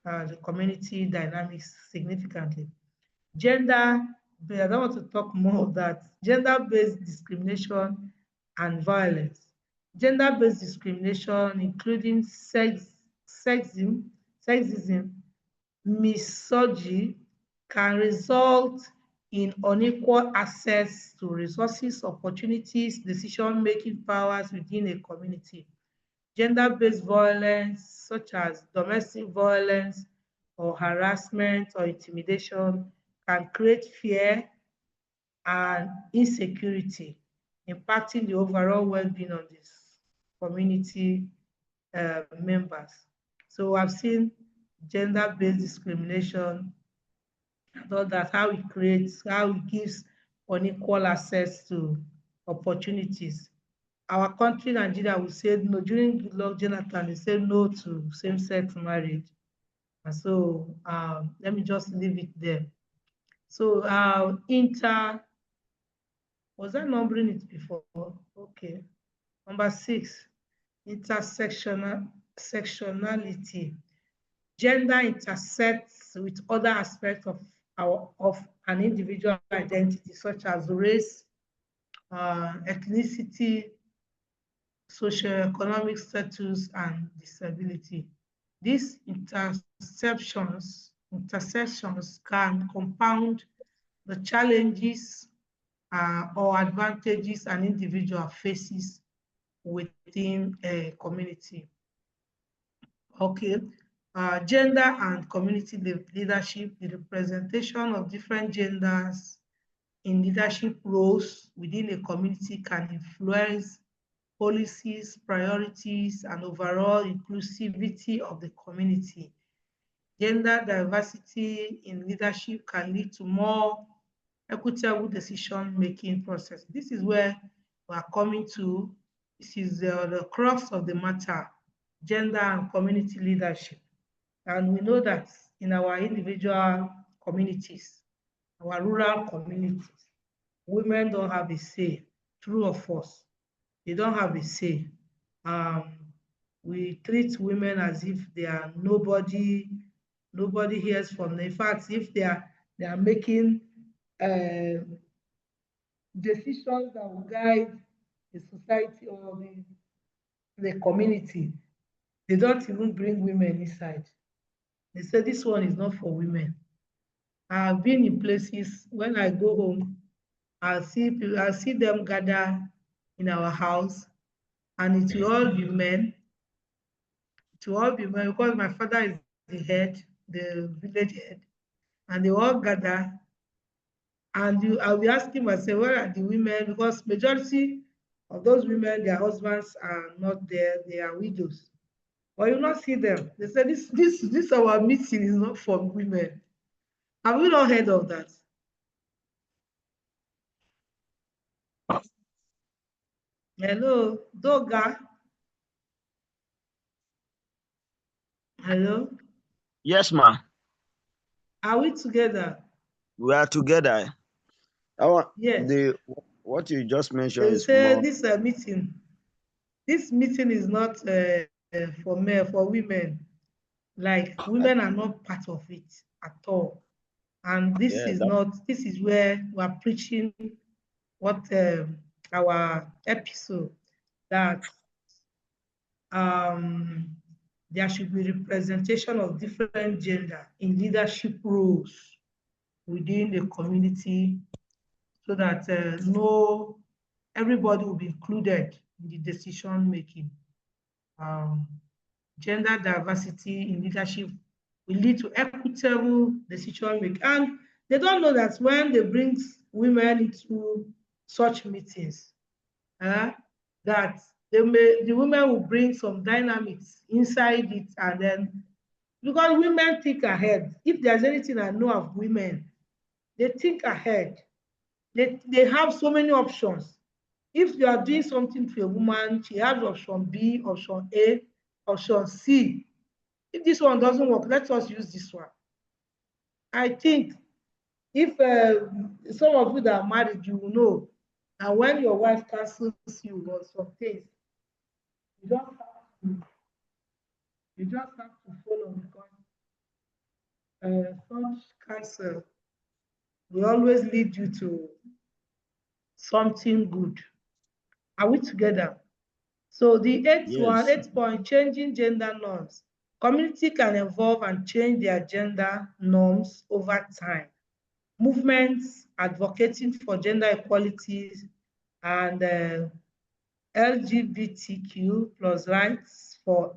the community dynamics significantly. I don't want to talk more of that. Gender-based discrimination and violence. Gender-based discrimination, including sexism, misogyny, can result in unequal access to resources, opportunities, decision-making powers within a community. Gender-based violence, such as domestic violence or harassment or intimidation, can create fear and insecurity, impacting the overall well-being of these community members. So I've seen gender-based discrimination and all that, how it gives unequal access to opportunities. Our country, Nigeria, we said no, during Goodluck Jonathan, they said no to same-sex marriage. And so let me just leave it there. So was I numbering it before? Okay. Number 6, intersectionality. Gender intersects with other aspects of an individual identity, such as race, ethnicity, socioeconomic status, and disability. These intersections can compound the challenges or advantages an individual faces within a community. Okay, Gender and community leadership, the representation of different genders in leadership roles within a community can influence policies, priorities, and overall inclusivity of the community. Gender diversity in leadership can lead to more equitable decision-making process. This is where we are coming to. This is the crux of the matter, gender and community leadership. And we know that in our individual communities, our rural communities, women don't have a say, true or false. They don't have a say. We treat women as if they are nobody hears from them. In fact, if they are making decisions that will guide the society or the community, they don't even bring women inside. They say this one is not for women. I've been in places when I go home, I'll see them gather in our house, and it will all be men. It will all be men because my father is the head, the village head, and they all gather. And I'll be asking myself, where are the women? Because majority of those women, their husbands are not there; they are widows. But you not see them. They say this our meeting is not for women. Have you not heard of that? Hello, Doga. Hello. Yes, ma. Are we together? We are together. Yes. What you just mentioned They is say more. this meeting. This meeting is not for men, for women. Like women are not part of it at all. And this Yeah, is not. This is where we are preaching what our episode, that there should be representation of different gender in leadership roles within the community, so that everybody will be included in the decision making. Gender diversity in leadership will lead to equitable decision making. And they don't know that when they bring women into such meetings, that the women will bring some dynamics inside it, and then because women think ahead. If there's anything I know of women, they think ahead. They have so many options. If you are doing something to a woman, she has option B, option A, option C. If this one doesn't work, let us use this one. I think if some of you that are married, you will know, and when your wife cancels you on some things, you just have to follow, because such cancel will always lead you to something good. Are we together? So the eighth point, changing gender norms. Community can evolve and change their gender norms over time. Movements advocating for gender equality and LGBTQ plus rights, for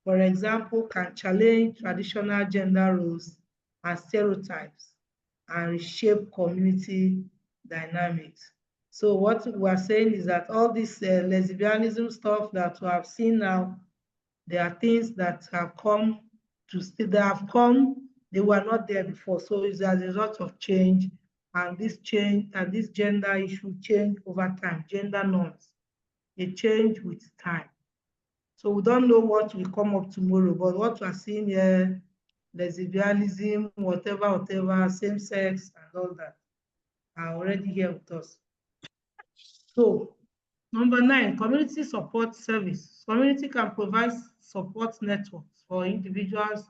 example, can challenge traditional gender roles and stereotypes and reshape community dynamics. So what we are saying is that all this lesbianism stuff that we have seen now, there are things that have come to stay. They were not there before. So it's as a result of change, and this change and this gender issue change over time. Gender norms, they change with time. So we don't know what will come up tomorrow, but what we are seeing here, lesbianism, whatever, same sex and all that, are already here with us. So number 9, community support service. Community can provide support networks for individuals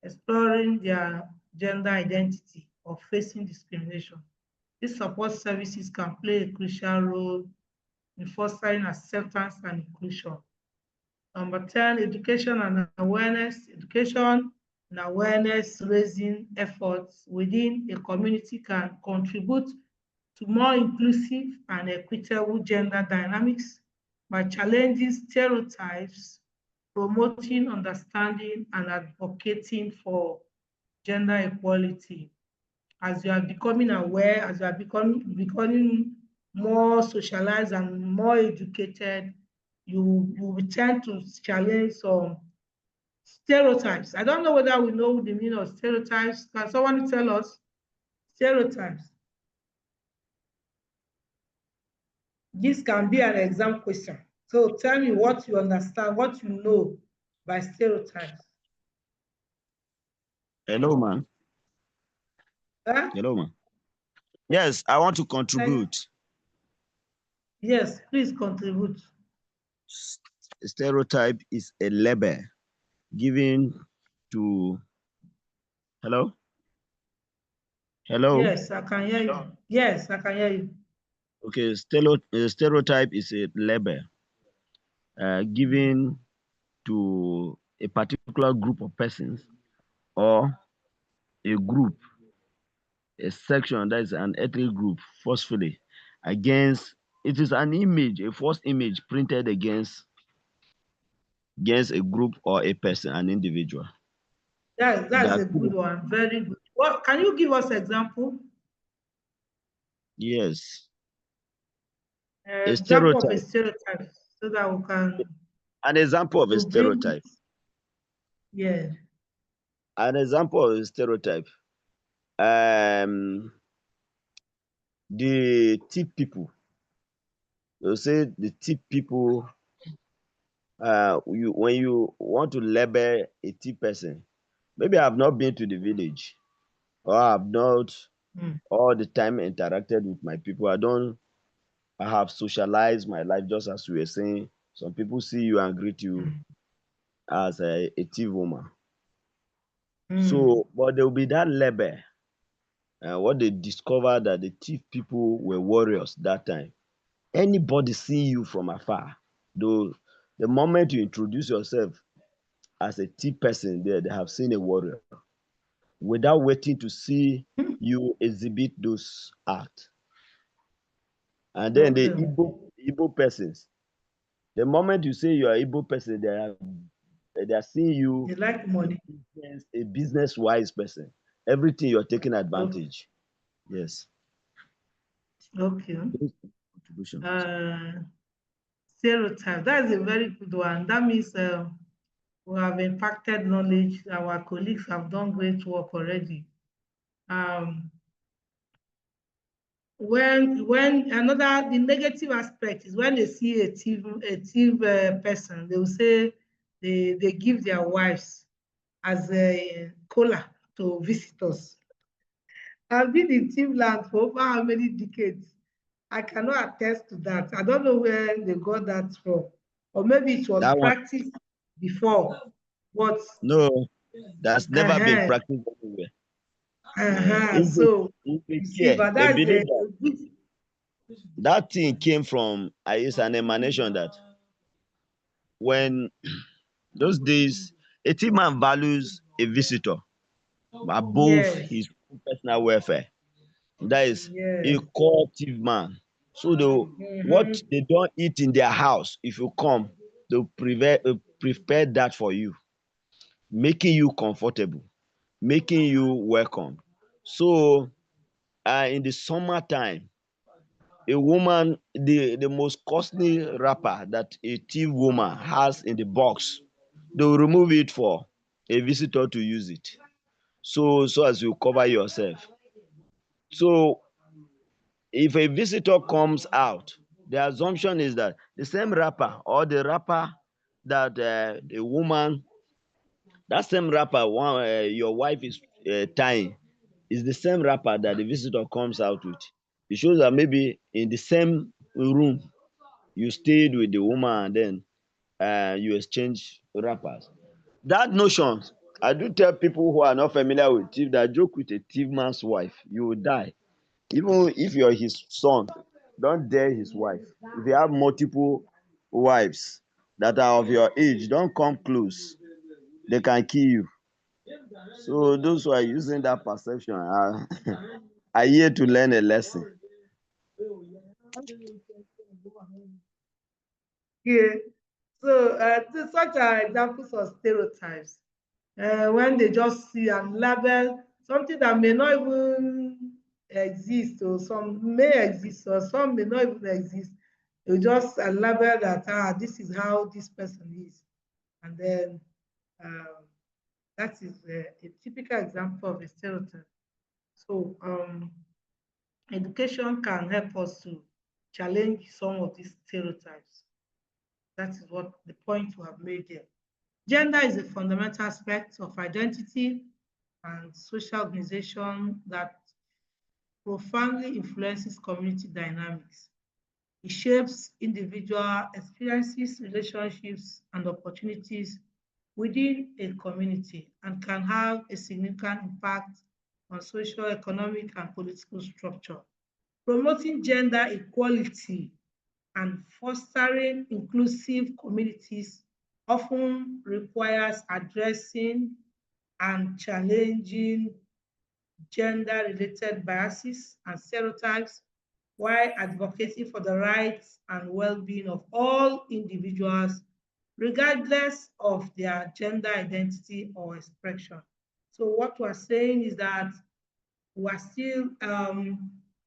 exploring their gender identity or facing discrimination. These support services can play a crucial role in fostering acceptance and inclusion. Number 10, education and awareness. Education and awareness raising efforts within a community can contribute to more inclusive and equitable gender dynamics by challenging stereotypes promoting understanding and advocating for gender equality. As you are becoming aware, as you are becoming more socialized and more educated, you will tend to challenge some stereotypes. I don't know whether we know the meaning of stereotypes. Can someone tell us stereotypes? This can be an exam question. So tell me what you understand, what you know by stereotypes. Hello, man. Huh? Hello, man. Yes, I want to contribute. Yes, please contribute. Stereotype is a label given to. Hello? Hello? Yes, I can hear you. Yes, I can hear you. Okay, stereotype is a label given to a particular group of persons or a group, a section, that is an ethnic group, forcefully against. It is an image, a false image printed against a group or a person, an individual. That's a good one. Very good. What can you give us example? Yes. A Example of a stereotype. stereotype so that we can An example of a bring. stereotype. Yeah. An example of a stereotype. The tip people. You say the tip people. When you want to label a tip person, maybe I've not been to the village, or I've not all the time interacted with my people. I have socialized my life, just as we were saying. Some people see you and greet you as a thief woman. So, but there will be that label. What they discovered that the thief people were warriors that time. Anybody see you from afar, though, the moment you introduce yourself as a thief person, they have seen a warrior without waiting to see you exhibit those acts. And then the Igbo persons, the moment you say you are Igbo person, they are seeing you. They like money. A business wise person. Everything you're taking advantage. Yes. Okay. Stereotype. That is a very good one. That means we have impacted knowledge. Our colleagues have done great work already. When the negative aspect is when they see a thief person, they will say they give their wives as a cola to visitors. I've been in thief land for over how many decades? I cannot attest to that. I don't know where they got that from, or maybe it was practiced before. But no, that's never been practiced everywhere. So you see, but that's that thing came from it's an emanation that when those days a thief man values a visitor above his personal welfare. That is a core thief man. So what they don't eat in their house, if you come, they'll prepare that for you, making you comfortable, making you welcome. So in the summertime, a woman, the most costly wrapper that a thief woman has in the box, they'll remove it for a visitor to use it. So as you cover yourself. So if a visitor comes out, the assumption is that the same wrapper or the wrapper that the woman, that same wrapper your wife is tying, is the same wrapper that the visitor comes out with. It shows that maybe in the same room you stayed with the woman and then you exchange wrappers. That notion, I do tell people who are not familiar with thief that joke with a thief man's wife, you will die. Even if you're his son, don't dare his wife. If you have multiple wives that are of your age, don't come close. They can kill you. So those who are using that perception are here to learn a lesson. Yeah. So such are examples of stereotypes. When they just see and label something that may not even exist, or some may exist, or some may not even exist. You just label that this is how this person is, and then um, that is a typical example of a stereotype. So education can help us to challenge some of these stereotypes. That is what the point we have made here. Gender is a fundamental aspect of identity and social organization that profoundly influences community dynamics. It shapes individual experiences, relationships, and opportunities within a community and can have a significant impact on social, economic, and political structure. Promoting gender equality and fostering inclusive communities often requires addressing and challenging gender-related biases and stereotypes while advocating for the rights and well-being of all individuals, regardless of their gender identity or expression. So what we're saying is that we're still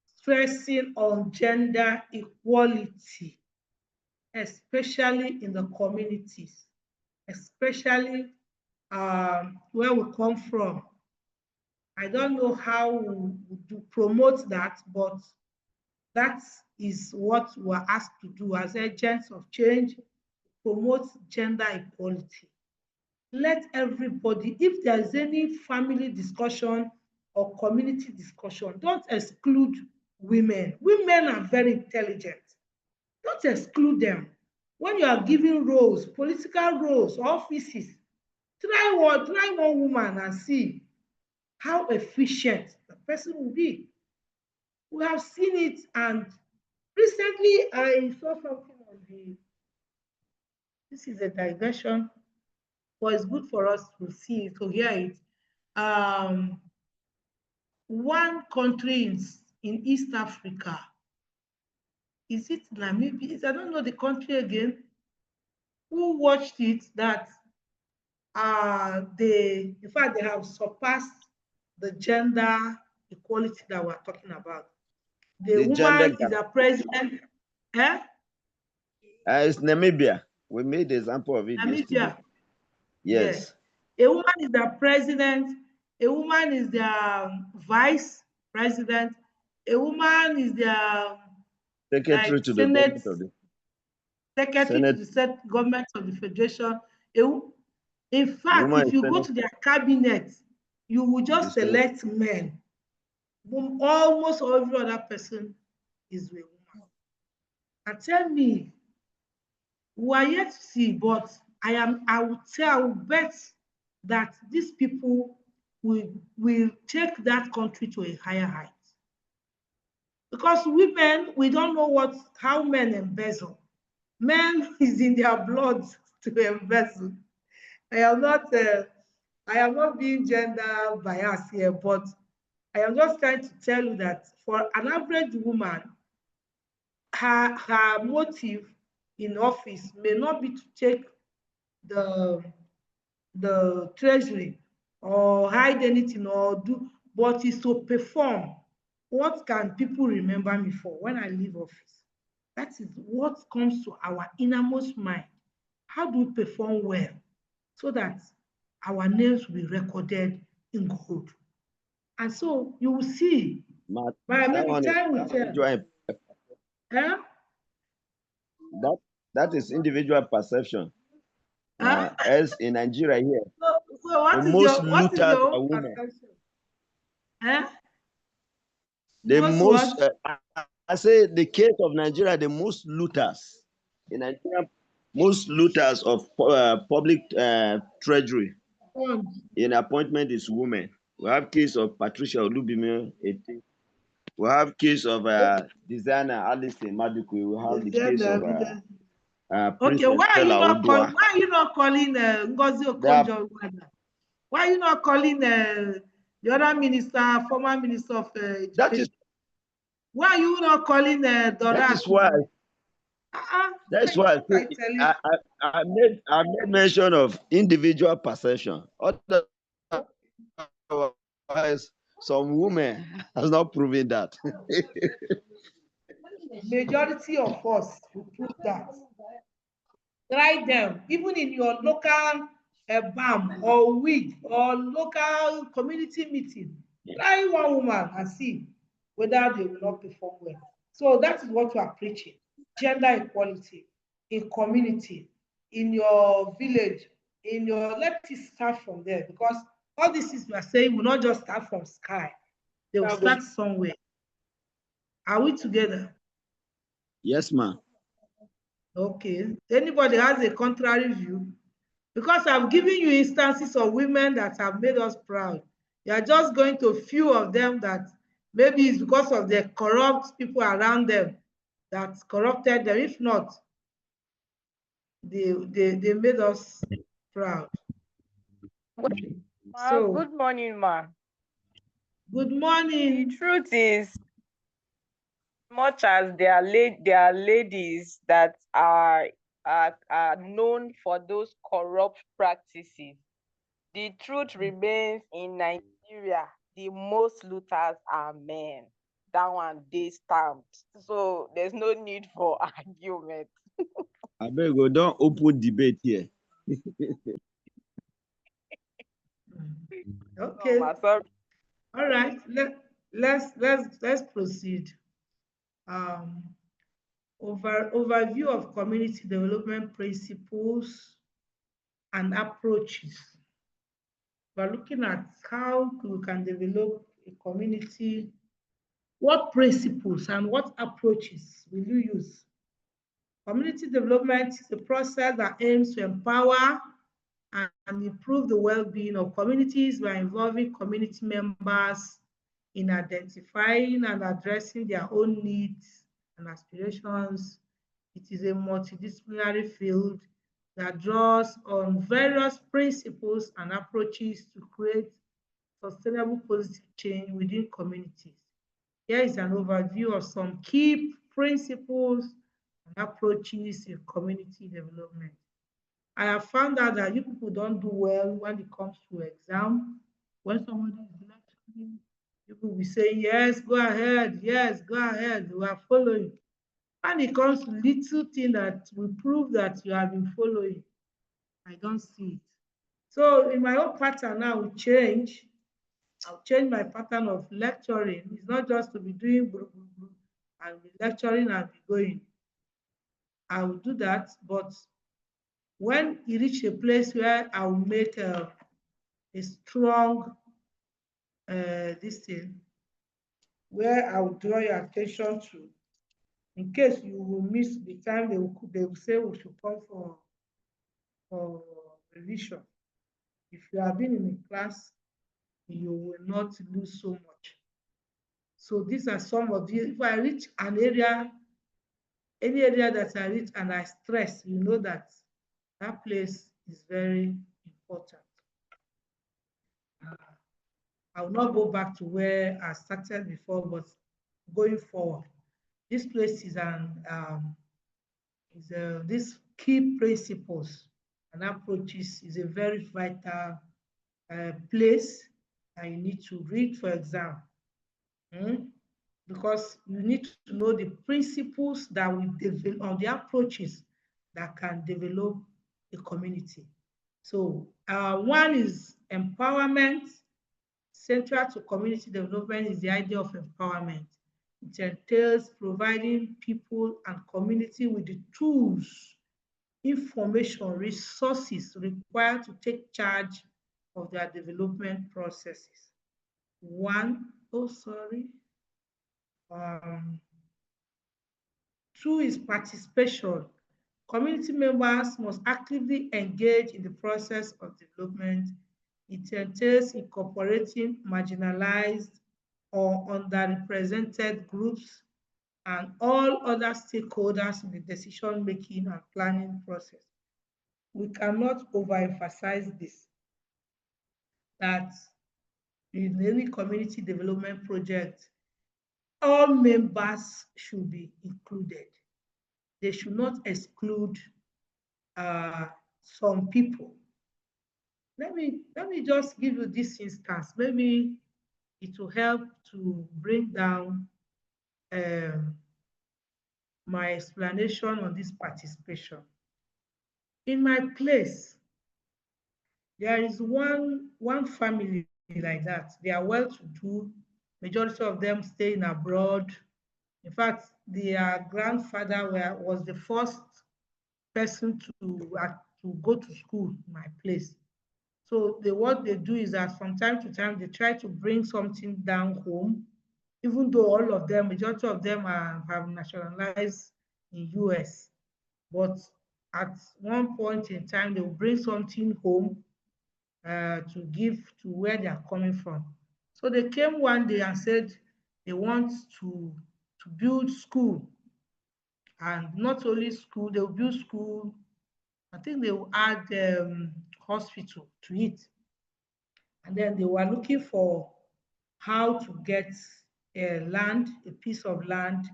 stressing on gender equality, especially in the communities, especially where we come from. I don't know how we do promote that, but that is what we're asked to do as agents of change, promote gender equality. Let everybody, if there's any family discussion or community discussion, don't exclude women. Women are very intelligent. Don't exclude them. When you are giving roles, political roles, offices, try one woman and see how efficient the person will be. We have seen it, and recently I saw something on this is a digression, but it's good for us to see it, to hear it. One country in East Africa, is it Namibia? I don't know the country again. Who watched it that in fact, they have surpassed the gender equality that we're talking about. The woman is a president. Eh? It's Namibia. We made the example of it yesterday. Namibia. Yes. A woman is the president. A woman is the vice president. A woman is the Secretary to the Senate government of the secretary Senate. to the government of the federation. In fact, if you go to their cabinet, you will just select men. Almost every other person is a woman. And tell me, we are yet to see, but I will bet that these people will take that country to a higher height. Because women, we don't know how men embezzle. Men is in their blood to embezzle. I am not being gender biased here, but I am just trying to tell you that for an average woman, her motive in office may not be to take the treasury or hide anything or do, but is to perform. What can people remember me for when I leave office? That is what comes to our innermost mind. How do we perform well so that our names will be recorded in gold? And so you will see, by maybe time will tell. That is individual perception. As in Nigeria here, so what is your own perception? I say the case of Nigeria, the most looters in Nigeria, most looters of public treasury in appointment is women. We have case of Patricia Olubimi. We have case of designer Alison Maduku. We have the case of okay, why are you not calling Ngozi Okonjo-Iweala? Why are you not calling the other minister, former minister of education? Why are you not calling Dora? That is why. That's What why I tell you. I made mention of individual perception. Otherwise, some women has not proven that. Majority of us will prove that. Try them, even in your local BAM or WIG or local community meeting. Try one woman and see whether they will not perform well. So that is what we are preaching. Gender equality in community, in your village, in your, let it start from there, because all these things we are saying will not just start from sky. They will start somewhere. Are we together? Yes, ma'am. Okay. Anybody has a contrary view? Because I've given you instances of women that have made us proud. You are just going to few of them that maybe it's because of the corrupt people around them that corrupted them. If not, they made us proud. So, Good morning, ma. good The morning. truth is, much as there are ladies that are known for those corrupt practices, the truth remains in Nigeria, the most looters are men. That one they stamped. So there's no need for argument. I beg you, don't open debate here. Okay. No, sorry. All right. Let's proceed. Overview of community development principles and approaches. We're looking at how we can develop a community. What principles and what approaches will you use? Community development is a process that aims to empower and improve the well-being of communities by involving community members in identifying and addressing their own needs and aspirations. It is a multidisciplinary field that draws on various principles and approaches to create sustainable positive change within communities. Here is an overview of some key principles and approaches in community development. I have found out that you people don't do well when it comes to exam. When somebody is lecturing, people will say, yes, go ahead, yes, go ahead, we are following. When it comes to little thing that will prove that you have been following, I don't see it. So in my own pattern now will change. I'll change my pattern of lecturing. It's not just to be doing and be lecturing and be going. I will do that, but when you reach a place where I will make a strong this thing, where I will draw your attention to, in case you will miss the time they will say we should come for revision. If you have been in a class, you will not lose so much. So these are some of the, if I reach an area, any area that I reach and I stress, you know that that place is very important. I will not go back to where I started before, but going forward, this place is this key principles and approaches is a very vital place that you need to read for exam. Because you need to know the principles that will develop, or the approaches that can develop a community. So one is empowerment. Central to community development is the idea of empowerment. It entails providing people and community with the tools, information, resources required to take charge of their development processes. Two is participation. Community members must actively engage in the process of development. It entails incorporating marginalized or underrepresented groups and all other stakeholders in the decision-making and planning process. We cannot overemphasize this, that in any community development project, all members should be included. they should not exclude some people. Let me just give you this instance. Maybe it will help to bring down my explanation on this participation. In my place, there is one family like that. They are well-to-do. Majority of them staying abroad. In fact, their grandfather was the first person to go to school in my place. So what they do is that from time to time they try to bring something down home, even though all of them, majority of them have nationalized in US. But at one point in time, they will bring something home to give to where they are coming from. So they came one day and said they want to build school, and not only school, they will build school. I think they will add hospital to it, and then they were looking for how to get a piece of land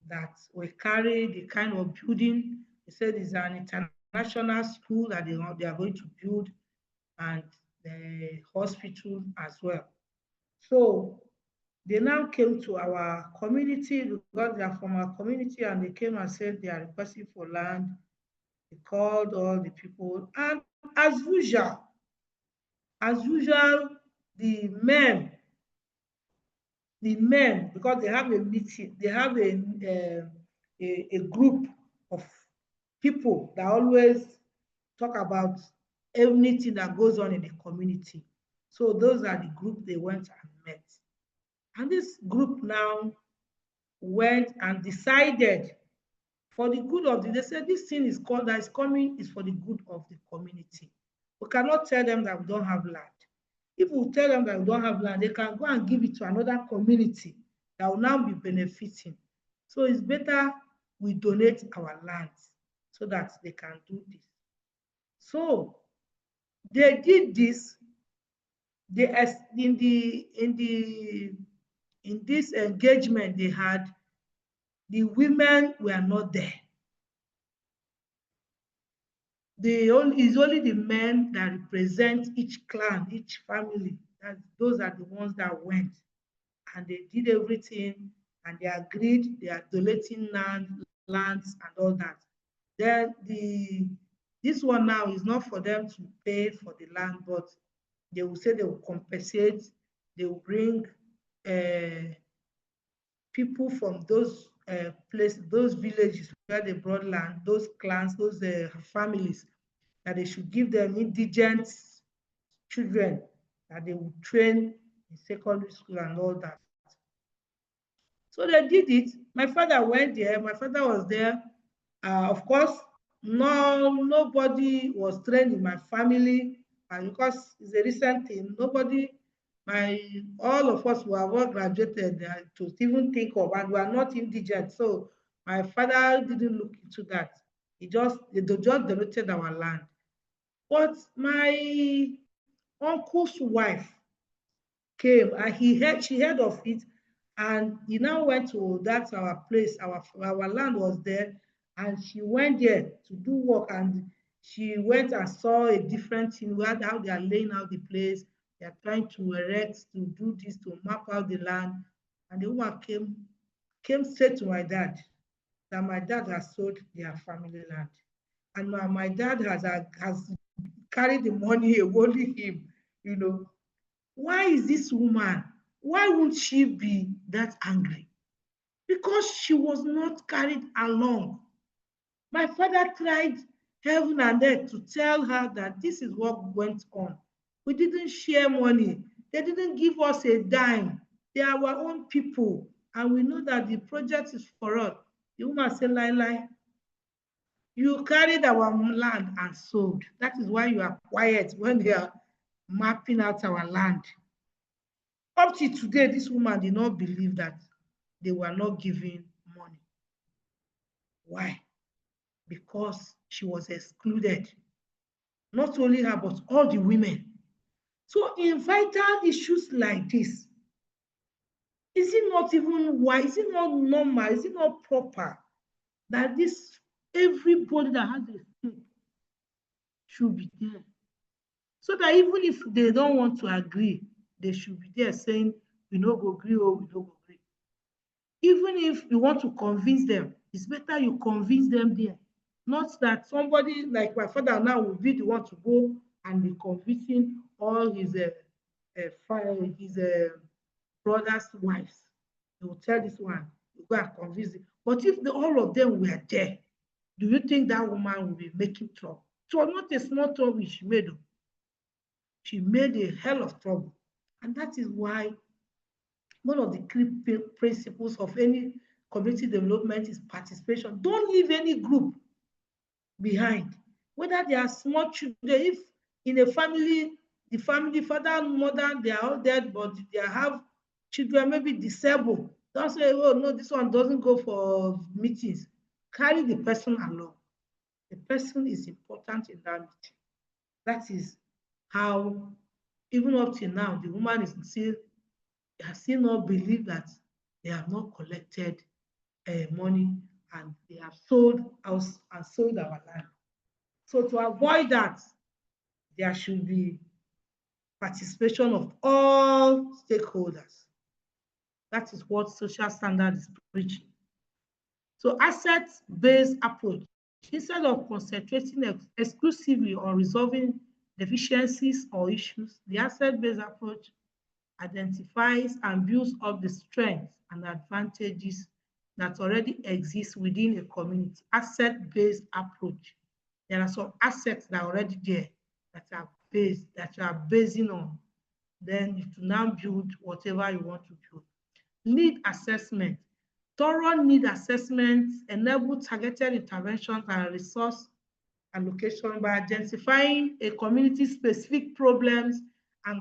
that will carry the kind of building. They said it's an international school that they are going to build, and the hospital as well. So they now came to our community because they are from our community, and they came and said they are requesting for land. They called all the people, and as usual, the men, because they have a meeting, they have a group of people that always talk about everything that goes on in the community. So those are the group they went and met. And this group now went and decided for the good of they said this thing is called that is coming is for the good of the community. We cannot tell them that we don't have land. If we tell them that we don't have land, they can go and give it to another community that will now be benefiting. So it's better we donate our lands so that they can do this. So they did this. In this engagement they had, the women were not there. It's only the men that represent each clan, each family. Those are the ones that went, and they did everything, and they agreed they are donating lands and all that. Then this one now is not for them to pay for the land, but they will say they will compensate. They will bring people from those places, those villages where they brought land, those clans, those families, that they should give them indigent children that they would train in secondary school and all that. So they did it. My father went there. My father was there. Of course, nobody was trained in my family, and because it's a recent thing, all of us who have all graduated to even think of, and we are not indigent. So my father didn't look into that. They just donated our land. But my uncle's wife came, and she heard of it, and he now went to our place. Our land was there, and she went there to do work, and she went and saw a different thing, how they are laying out the place. They are trying to erect, to do this, to map out the land. And the woman came straight to my dad, that my dad has sold their family land, and my dad has carried the money, only him, you know. Why is this woman, why would she be that angry? Because she was not carried along. My father tried heaven and earth to tell her that this is what went on. We didn't share money. They didn't give us a dime. They are our own people, and we know that the project is for us. The woman said, lie. You carried our land and sold. That is why you are quiet when they are mapping out our land. Up to today, this woman did not believe that they were not giving money. Why? Because she was excluded. Not only her, but all the women. So in vital issues like this, is it not even wise? Is it not normal? Is it not proper that this everybody that has a stake should be there. So that even if they don't want to agree, they should be there saying, we no go agree or we no go agree. Even if you want to convince them, it's better you convince them there. Not that somebody like my father now will be the one to go and be convincing all his brother's wives. He will tell this one, you go and convince it. But if all of them were there, do you think that woman will be making trouble? It was not a small trouble she made. She made a hell of trouble. And that is why one of the key principles of any community development is participation. Don't leave any group behind. Whether they are small children, if in a family, the family, father and mother, they are all dead, but they have children, maybe disabled. Don't say, oh no, this one doesn't go for meetings. Carry the person along. The person is important in that meeting. That is how, even up till now, the woman is still has still not believed that they have not collected money and they have sold house and sold our land. So to avoid that, there should be participation of all stakeholders. That is what social standard is preaching. So asset-based approach, instead of concentrating exclusively on resolving deficiencies or issues, the asset-based approach identifies and builds up the strengths and advantages that already exist within a community. Asset-based approach. There are some assets that are already there that you are basing on. Then you to now build whatever you want to build. Need assessment. Thorough need assessments enable targeted interventions and resource allocation by identifying a community-specific problems and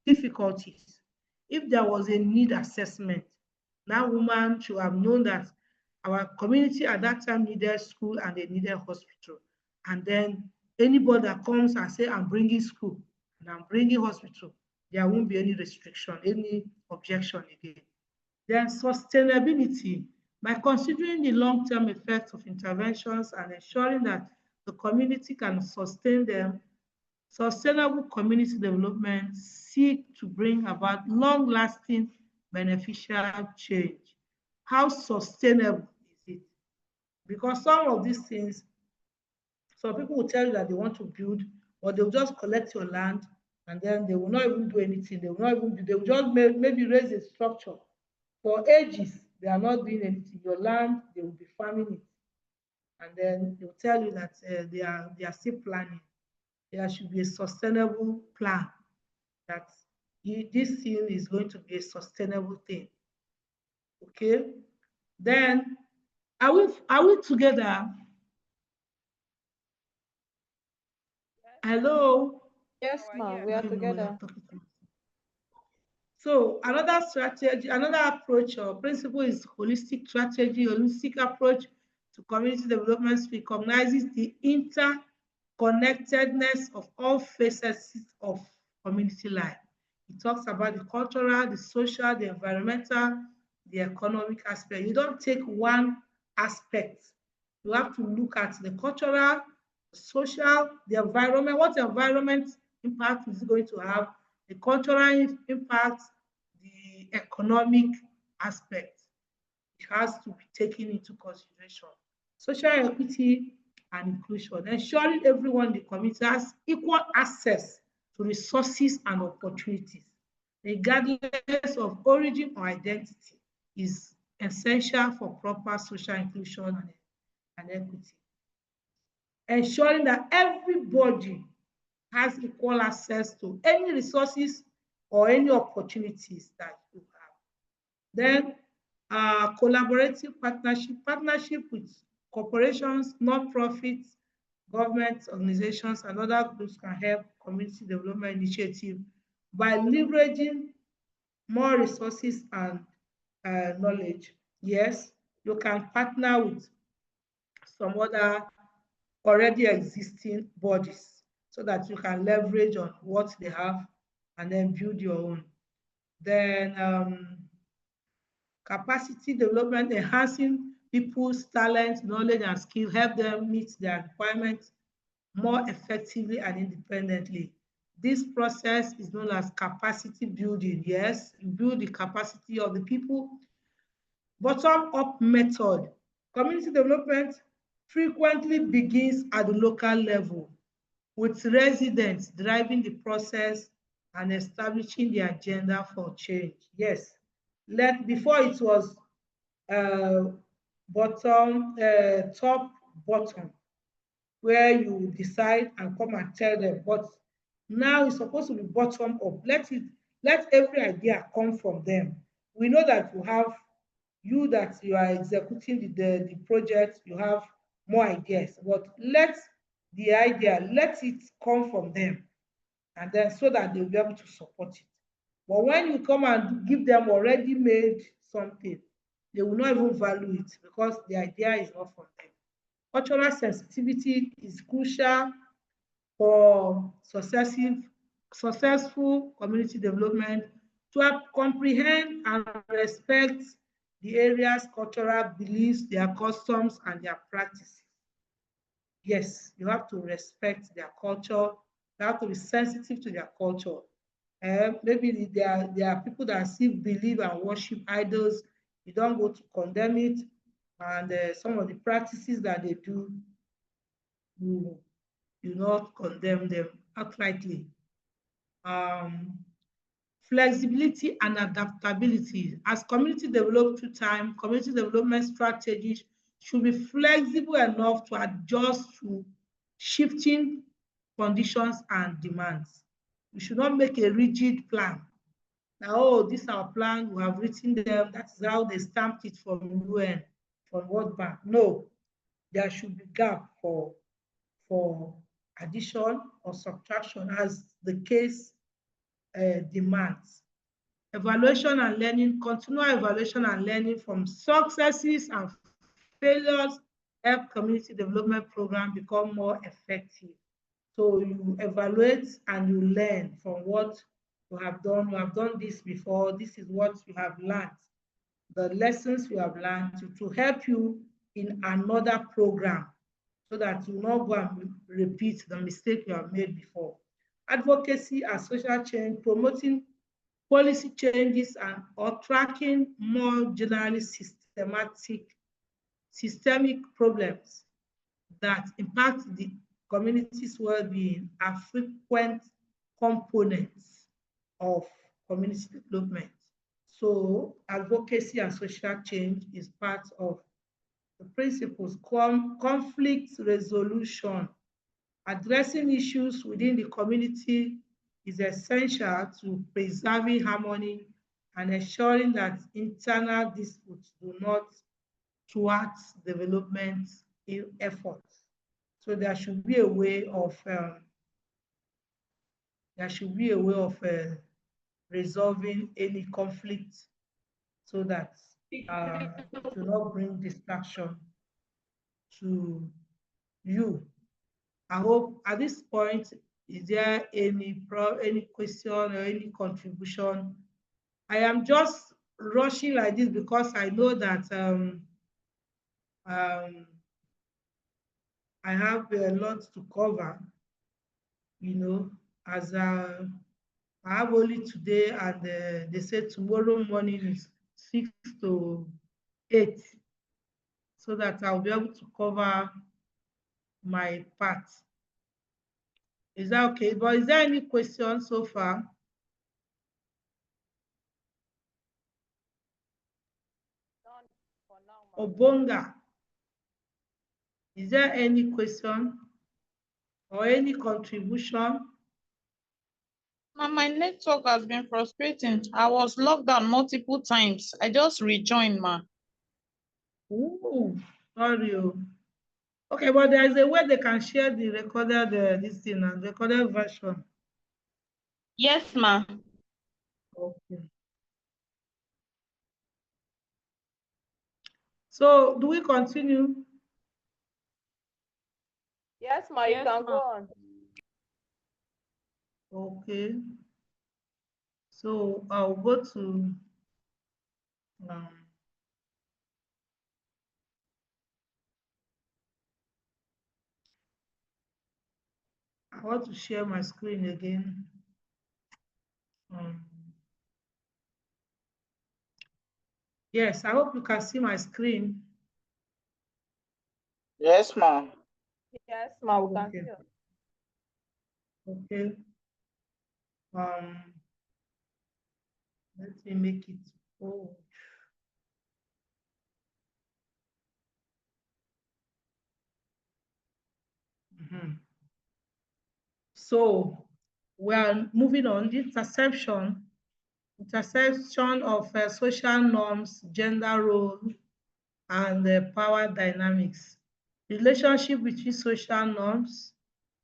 difficulties. If there was a need assessment, that woman should have known that our community at that time needed school and they needed hospital. And then anybody that comes and say, I'm bringing school and I'm bringing hospital, there won't be any restriction, any objection again. Then sustainability, by considering the long-term effects of interventions and ensuring that the community can sustain them, sustainable community development seek to bring about long-lasting beneficial change. How sustainable is it? Because some of these things, some people will tell you that they want to build, or they'll just collect your land and then they will not even do anything. They will not even do, they will just maybe raise a structure. For ages, they are not doing anything. Your land, they will be farming it. And then they'll tell you that they are still planning. There should be a sustainable plan that this thing is going to be a sustainable thing. Okay? Then are we together? Hello? Yes, ma'am. We are together. So another strategy, another approach or principle is holistic strategy. Holistic approach to community development recognizes the interconnectedness of all facets of community life. It talks about the cultural, the social, the environmental, the economic aspect. You don't take one aspect. You have to look at the cultural, the social, the environment. What environment impact is it going to have? The cultural impact, the economic aspect. It has to be taken into consideration. Social equity and inclusion, ensuring everyone in the community has equal access to resources and opportunities, regardless of origin or identity, is essential for proper social inclusion and equity. Ensuring that everybody has equal access to any resources or any opportunities that you have. Then collaborative partnership with corporations, non-profits, government organizations, and other groups can help community development initiative by leveraging more resources and knowledge. Yes, you can partner with some other already existing bodies so that you can leverage on what they have and then build your own. Then capacity development, enhancing people's talent, knowledge, and skill, help them meet their requirements more effectively and independently. This process is known as capacity building. Yes, you build the capacity of the people. Bottom-up method. Community development frequently begins at the local level, with residents driving the process and establishing the agenda for change. Yes, before it was uh, top bottom, where you decide and come and tell them. But now it's supposed to be bottom up. Let every idea come from them. We know that you are executing the project, you have more ideas, but let it come from them, and then so that they'll be able to support it. But when you come and give them already made something, they will not even value it because the idea is not from them. Cultural sensitivity is crucial for successful community development, to help comprehend and respect the area's cultural beliefs, their customs, and their practices. Yes, you have to respect their culture. You have to be sensitive to their culture. Maybe there are people that still believe and worship idols. You don't go to condemn it, and some of the practices that they do, you do not condemn them outrightly. Flexibility and adaptability. As community develop through time, community development strategies should be flexible enough to adjust to shifting conditions and demands. We should not make a rigid plan. Now, oh, this is our plan, we have written them, that is how they stamped it from UN, from World Bank. No, there should be gap for addition or subtraction as the case demands. Evaluation and learning, continual evaluation and learning from successes and failures help community development program become more effective. So you evaluate and you learn from what you have done. You have done this before. This is what you have learned. The lessons you have learned to help you in another program, so that you will not go and repeat the mistake you have made before. Advocacy and social change, promoting policy changes and or tracking more generally systemic problems that impact the community's well-being are frequent components of community development. So advocacy and social change is part of the principles. Conflict resolution. Addressing issues within the community is essential to preserving harmony and ensuring that internal disputes do not thwart development efforts. So there should be a way of resolving any conflict, so that it will not bring distraction to you. I hope at this point, is there any question or any contribution? I am just rushing like this because I know that I have a lot to cover, as I have only today, and they say tomorrow morning is 6 to 8, so that I'll be able to cover my part. Is that okay? But is there any question so far? Obonga, is there any question or any contribution? My network has been frustrating. I was locked out multiple times. I just rejoined, ma. Ooh, sorry. Okay, but there is a way they can share the recorded this thing and recorded version. Yes, ma. Okay. So do we continue? Yes, ma, you can go on. Okay. So I'll go to I want to share my screen again. Yes, I hope you can see my screen. Yes, ma'am. Yes, ma, we can Okay. see you. Okay. Let me make it bold. So we are moving on. This intersection of social norms, gender role, and power dynamics. Relationship between social norms,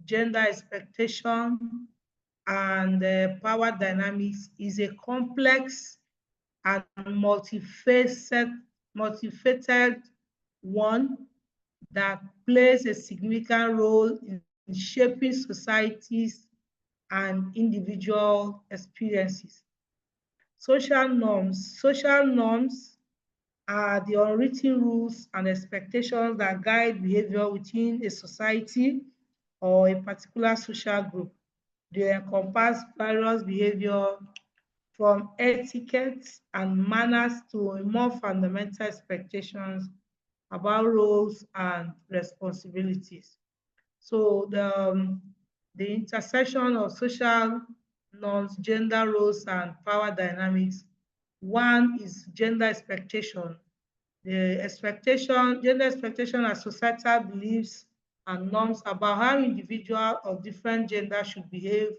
gender expectation, and power dynamics is a complex and multifaceted one that plays a significant role in shaping societies and individual experiences. Social norms are the unwritten rules and expectations that guide behavior within a society or a particular social group. They encompass various behavior from etiquette and manners to more fundamental expectations about roles and responsibilities. So the intersection of social norms, gender roles, and power dynamics. One is gender expectation. Gender expectation are societal beliefs and norms about how individuals of different gender should behave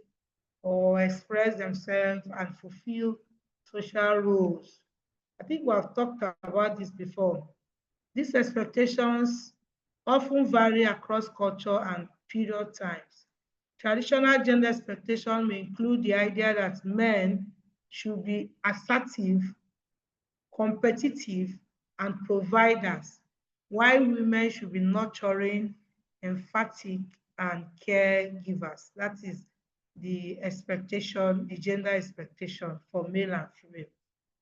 or express themselves and fulfill social roles. I think we have talked about this before. These expectations often vary across culture and period times. Traditional gender expectation may include the idea that men should be assertive, competitive, and providers, while women should be nurturing, emphatic, and caregivers. That is the expectation, the gender expectation for male and female.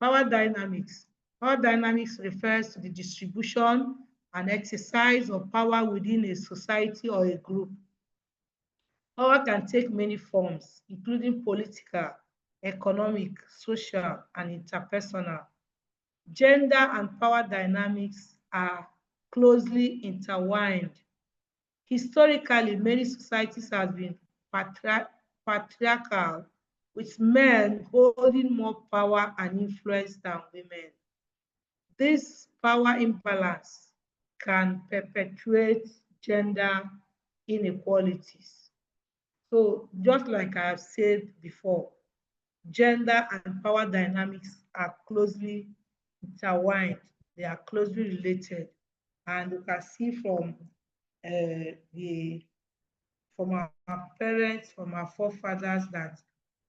Power dynamics. Power dynamics refers to the distribution and exercise of power within a society or a group. Power can take many forms, including political, economic, social, and interpersonal. Gender and power dynamics are closely intertwined. Historically, many societies have been patriarchal, with men holding more power and influence than women. This power imbalance can perpetuate gender inequalities. So just like I have said before, gender and power dynamics are closely intertwined. They are closely related. And you can see from our parents, from our forefathers, that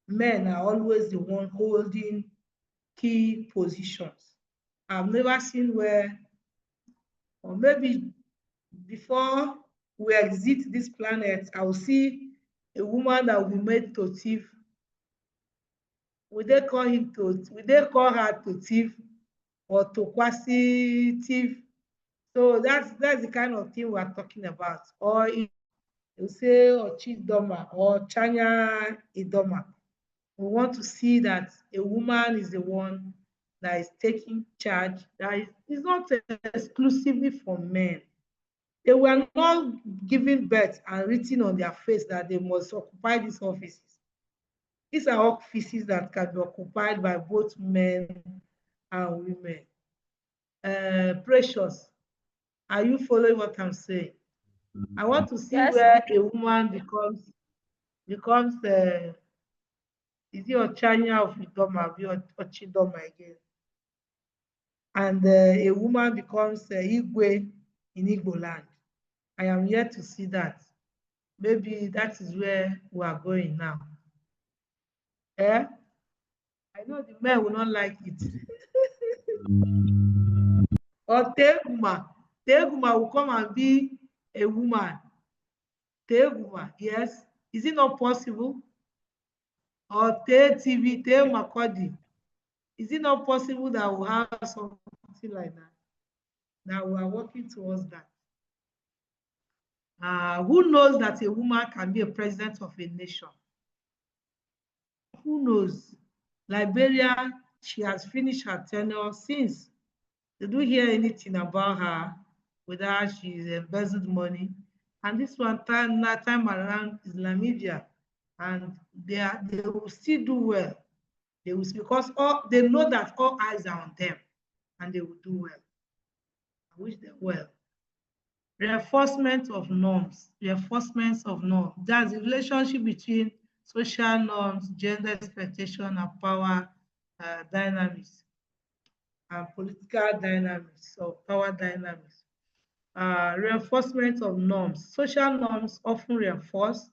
men are always the one holding key positions. I've never seen where, or maybe before we exit this planet, I will see a woman that will be made to thief. Will they call her to thief or to quasi thief? So that's the kind of thing we are talking about. Or you say Ochidoma or Chanya Idoma. We want to see that a woman is the one that is taking charge. That is not exclusively for men. They were not given birth and written on their face that they must occupy these offices. These are offices that can be occupied by both men and women. Precious, are you following what I'm saying? I want to see Yes, where a woman becomes is it Ochanya of Idoma or Ochidoma again? And a woman becomes Igwe in Igbo land. I am yet to see that. Maybe that is where we are going now. Eh? I know the men will not like it. Or Teguma. Teguma will come and be a woman. Teguma, yes. Is it not possible? Or Te TV, Te Makodi. Is it not possible that we'll have something like that? Now we are working towards that. Who knows that a woman can be a president of a nation? Who knows? Liberia, she has finished her tenure since. They don't hear anything about her, whether she's embezzled money. And this one time, that time around is Namibia, and they will still do well. They will, because they know that all eyes are on them, and they will do well. I wish them well. Reinforcement of norms. Reinforcement of norms. That's the relationship between social norms, gender expectation, and power dynamics, and political dynamics or power dynamics. Reinforcement of norms. Social norms often reinforce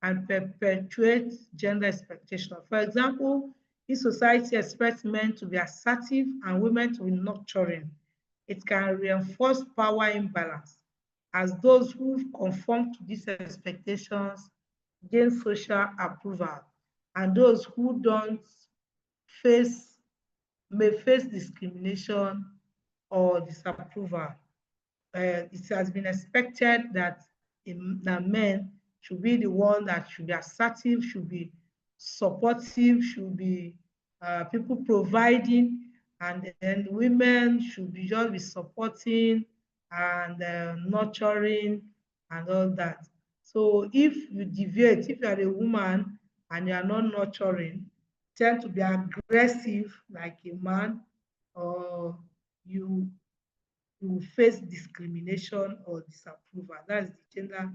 and perpetuate gender expectation. For example, if society expects men to be assertive and women to be nurturing, it can reinforce power imbalance, as those who conform to these expectations gain social approval, and those who don't may face discrimination or disapproval. It has been expected that men should be the one that should be assertive, should be supportive, should be people providing, and then women should be just be supporting and nurturing and all that. So if you deviate, if you are a woman and you are not nurturing, tend to be aggressive like a man, or you will face discrimination or disapproval. That's the gender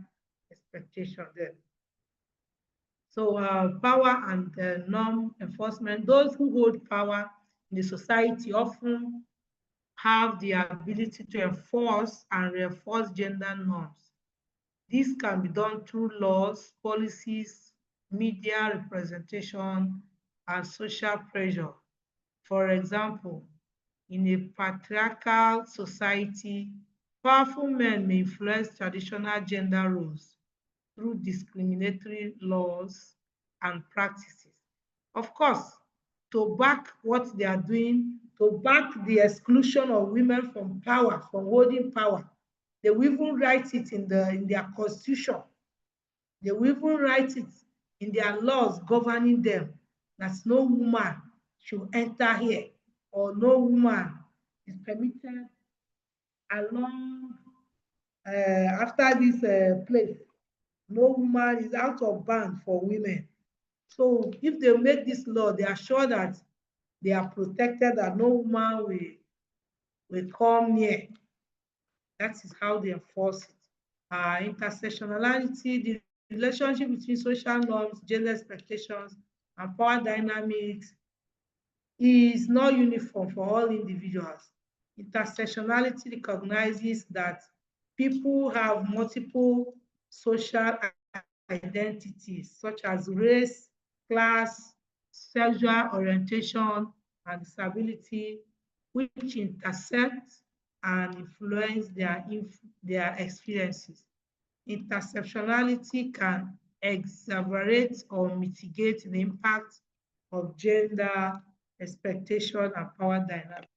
expectation there. So power and norm enforcement, those who hold power in the society often have the ability to enforce and reinforce gender norms. This can be done through laws, policies, media representation, and social pressure. For example, in a patriarchal society, powerful men may influence traditional gender roles through discriminatory laws and practices. Of course, to back what they are doing, to back the exclusion of women from power, from holding power, they will even write it in their constitution. They will even write it in their laws governing them, that no woman should enter here, or no woman is permitted along after this place. No woman is out of band for women. So if they make this law, they are sure that they are protected, that no woman will come near. That is how they enforce it. Intersectionality, the relationship between social norms, gender expectations, and power dynamics is not uniform for all individuals. Intersectionality recognizes that people have multiple social identities, such as race, class, sexual orientation, and disability, which intersect and influence their experiences. Intersectionality can exacerbate or mitigate the impact of gender expectation and power dynamics.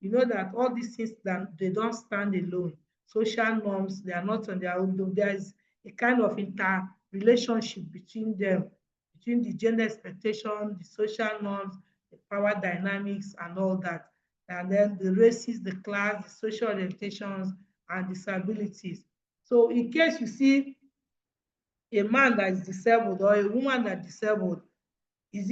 You know that all these things, that they don't stand alone. Social norms, they are not on their own. There is a kind of interrelationship between them, between the gender expectation, the social norms, the power dynamics, and all that. And then the races, the class, the social orientations, and disabilities. So in case you see a man that is disabled or a woman that is disabled, is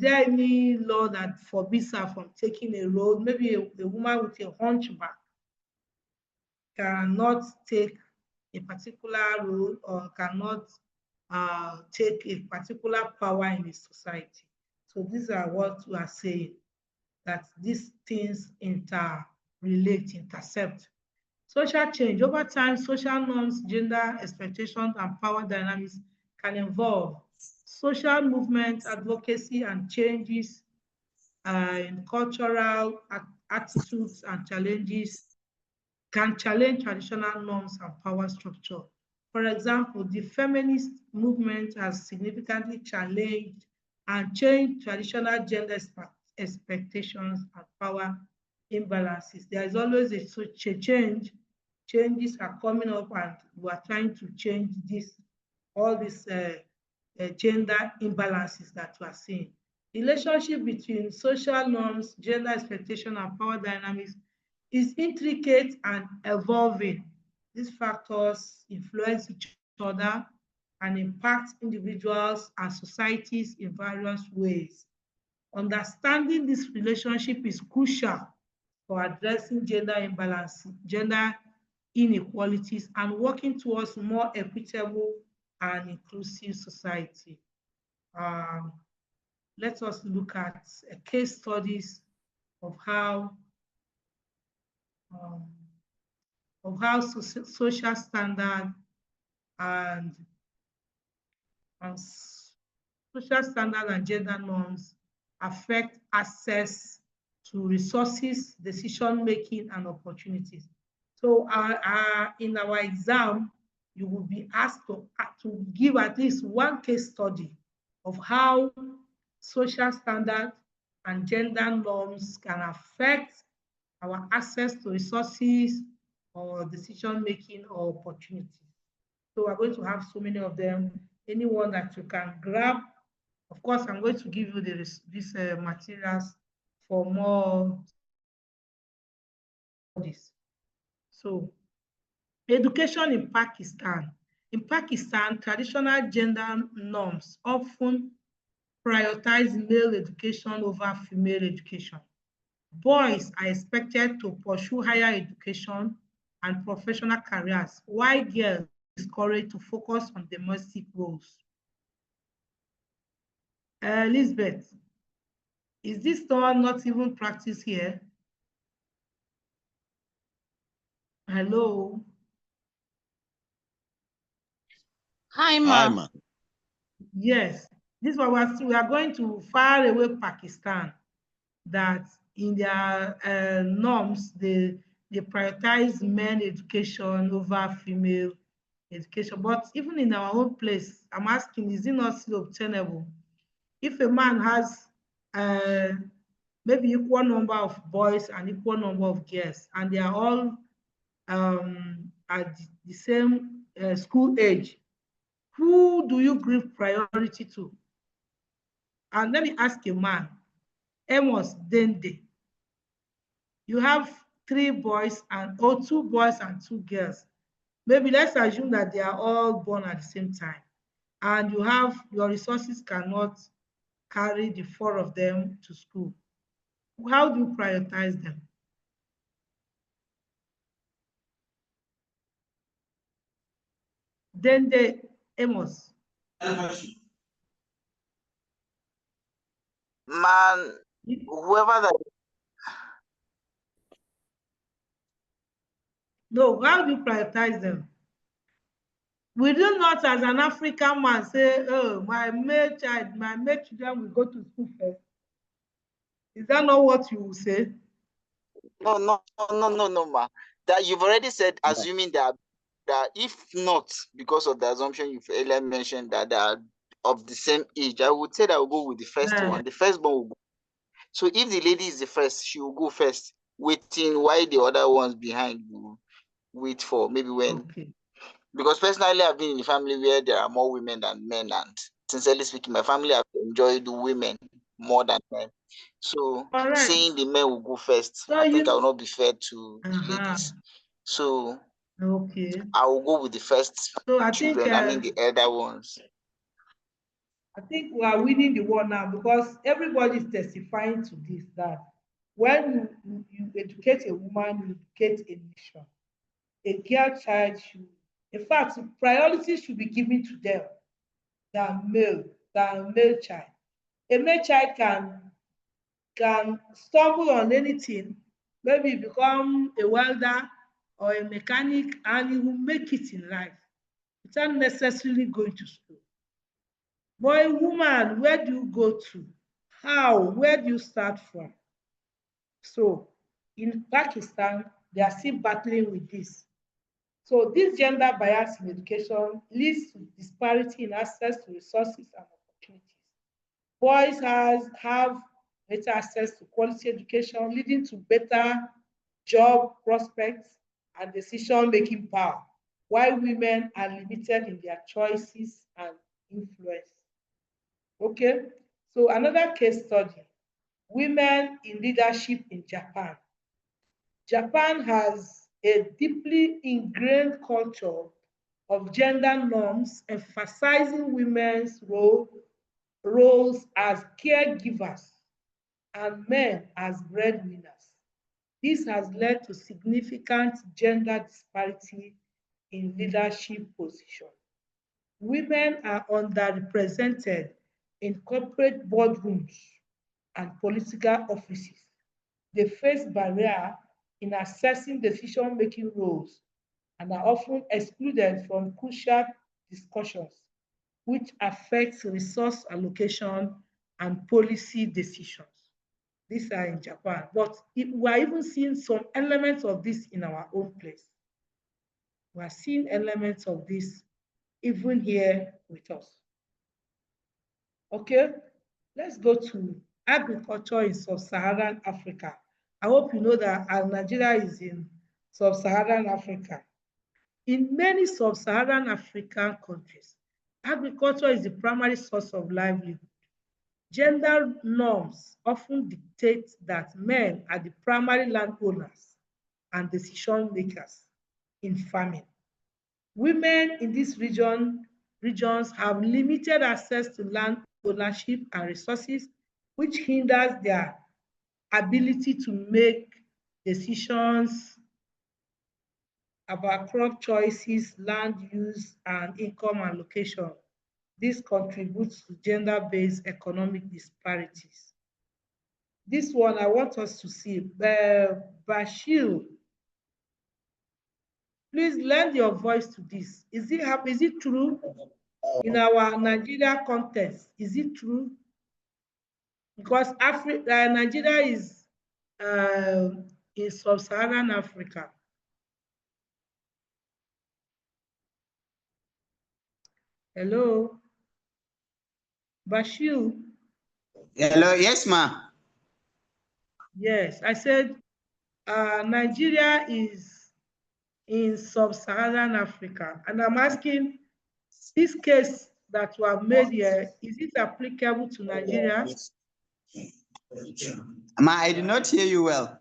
there any law that forbids her from taking a role? Maybe a woman with a hunchback cannot take a particular role, or cannot take a particular power in a society. So these are what we are saying, that these things interrelate, intercept. Social change. Over time, social norms, gender expectations, and power dynamics can evolve. Social movement, advocacy, and changes in cultural attitudes and challenges can challenge traditional norms and power structure. For example, the feminist movement has significantly challenged and changed traditional gender expectations and power imbalances. There is always a change changes are coming up, and we are trying to change this, all these gender imbalances that we are seeing. Relationship between social norms, gender expectation, and power dynamics is intricate and evolving. These factors influence each other and impact individuals and societies in various ways. Understanding this relationship is crucial for addressing gender imbalance, gender inequalities, and working towards more equitable and inclusive society. Um, Let us look at case studies of how um, social standard and, and social standard and gender norms affect access to resources, decision making, and opportunities. So in our exam, you will be asked to give at least one case study of how social standards and gender norms can affect our access to resources or decision making or opportunities. So we're going to have so many of them. Anyone that you can grab. Of course, I'm going to give you these materials for more studies. So, education in Pakistan. In Pakistan, traditional gender norms often prioritize male education over female education. Boys are expected to pursue higher education and professional careers, while girls are encouraged to focus on domestic roles. Elizabeth, is this not even practiced here? Hello. Hi, Hi, ma. ma. Yes, this one we are going to far away Pakistan, that in their norms they prioritize men education over female education. But even in our own place, I'm asking, is it not still obtainable? If a man has maybe equal number of boys and equal number of girls, and they are all at the same school age, who do you give priority to? And let me ask a man, Amos Dende, you have 3 boys or 2 boys and 2 girls. Maybe let's assume that they are all born at the same time, and you have your resources cannot carry the 4 of them to school. How do you prioritize them? Dende Amos. Man, whoever that No, how do you prioritize them? We do not, as an African man, say, oh, my male children will go to school first. Is that not what you will say? no, ma. That you've already said, assuming that if not because of the assumption you've earlier mentioned that they are of the same age, I would say that I'll go with the first one. The firstborn will go. So if the lady is the first, she will go first, waiting while the other ones behind will wait for maybe when. Okay. Because personally, I've been in a family where there are more women than men, and sincerely speaking, my family have enjoyed women more than men. So saying the men will go first, So I think I will not be fair to the Uh-huh. ladies. So Okay. I will go with the first So I think children. I mean the elder ones. I think we are winning the war now, because everybody is testifying to this, that when you educate a woman, you educate a nation. A girl child should, in fact, priority should be given to them than male child. A male child can stumble on anything, maybe become a welder or a mechanic, and he will make it in life without necessarily going to school. But a woman, where do you go to? How? Where do you start from? So in Pakistan, they are still battling with this. So this gender bias in education leads to disparity in access to resources and opportunities. Boys have better access to quality education, leading to better job prospects, and decision-making power, while women are limited in their choices and influence. Okay, so another case study, women in leadership in Japan. Japan has a deeply ingrained culture of gender norms emphasizing women's roles as caregivers and men as breadwinners. This has led to significant gender disparity in leadership positions. Women are underrepresented in corporate boardrooms and political offices. They face barriers in accessing decision-making roles and are often excluded from crucial discussions, which affects resource allocation and policy decisions. These are in Japan, but we are even seeing some elements of this in our own place. We are seeing elements of this even here with us. Okay, let's go to agriculture in sub-Saharan Africa. I hope you know that Nigeria is in sub-Saharan Africa. In many sub-Saharan African countries, agriculture is the primary source of livelihood. Gender norms often dictate that men are the primary landowners and decision makers in farming. Women in these regions have limited access to land ownership and resources, which hinders their ability to make decisions about crop choices, land use, and income allocation. This contributes to gender-based economic disparities. This one I want us to see. Bashir, please lend your voice to this. Is it true in our Nigeria context? Is it true? Because Nigeria is in sub-Saharan Africa. Hello, Bashir. Hello, yes, ma'am. Yes, I said Nigeria is in sub-Saharan Africa, and I'm asking, this case that you have made here, is it applicable to Nigeria? Ma, I do not hear you well.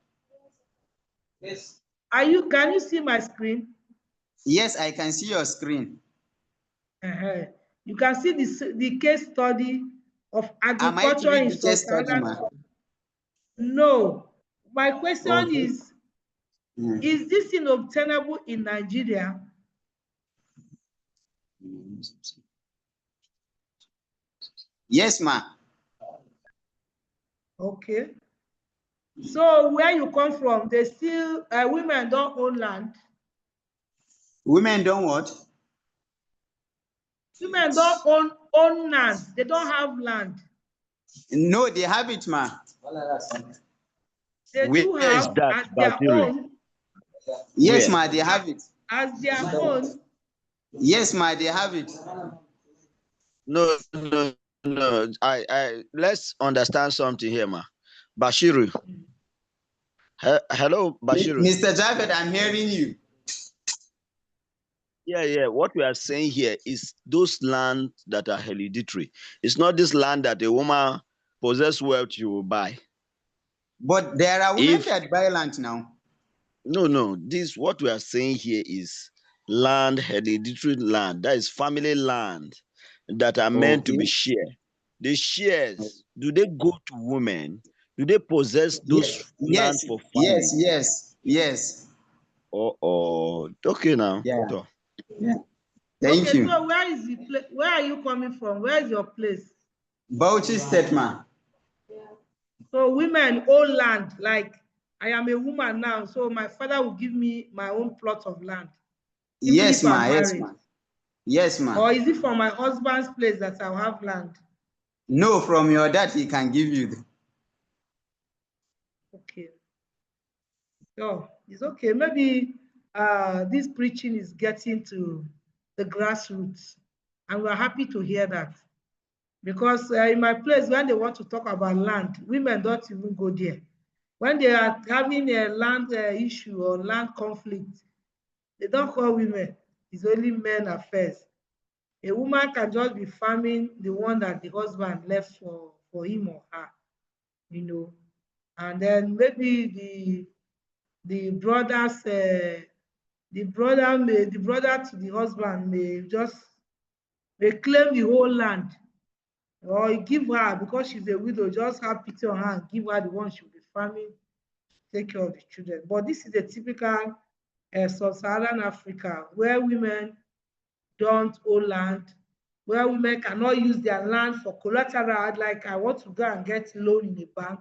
Yes. Can you see my screen? Yes, I can see your screen. You can see the case study of agriculture in sub-Saharan Africa. No, my question is this thing obtainable in Nigeria? Yes, ma'am. Okay. So where you come from, they still, women don't own land. Women don't what? Women don't own land. They don't have land. No, they have it, ma'am. They do have as their own. Yes, ma'am, they have it. As their own. Yes, ma'am, they have it. No. Let's understand something here, ma. Bashiru. Hello, Bashiru. Mr. Javed, I'm hearing you. Yeah. What we are saying here is those lands that are hereditary. It's not this land that a woman possess wealth you will buy. But there are women that buy land now. No. What we are saying here is land, hereditary land. That is family land that are meant to be shared. The shares, do they go to women? Do they possess those land for family? Yes. Okay now. Yeah. Thank you. So where is the place? Where are you coming from? Where is your place? Bauchi State, ma. So women own land. Like I am a woman now, so my father will give me my own plot of land. Yes, ma. Yes, ma. Or is it from my husband's place that I'll have land? No, from your dad, he can give you. Okay. So it's okay. Maybe this preaching is getting to the grassroots, and we're happy to hear that. Because in my place, when they want to talk about land, women don't even go there. When they are having a land issue or land conflict, They don't call women. It's only men affairs. A woman can just be farming the one that the husband left for him or her, you know. And then maybe the brothers, the brother to the husband may claim the whole land, or give her, because she's a widow, just have pity on her and give her the one she'll be farming, take care of the children. But this is a typical sub-Saharan Africa, where women don't own land, where women cannot use their land for collateral. Like, I want to go and get loan in a bank,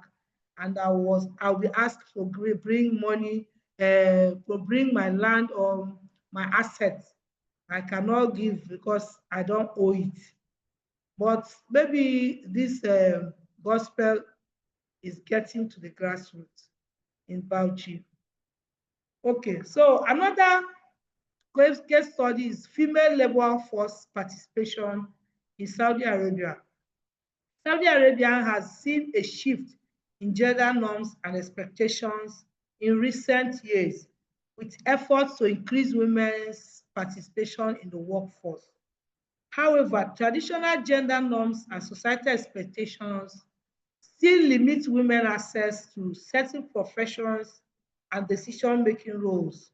and I'll be asked to bring money, to bring my land or my assets. I cannot give because I don't owe it. But maybe this gospel is getting to the grassroots in Bauchi. Okay, so another case study is female labor force participation in Saudi Arabia. Saudi Arabia has seen a shift in gender norms and expectations in recent years, with efforts to increase women's participation in the workforce. However, traditional gender norms and societal expectations still limit women's access to certain professions and decision-making roles.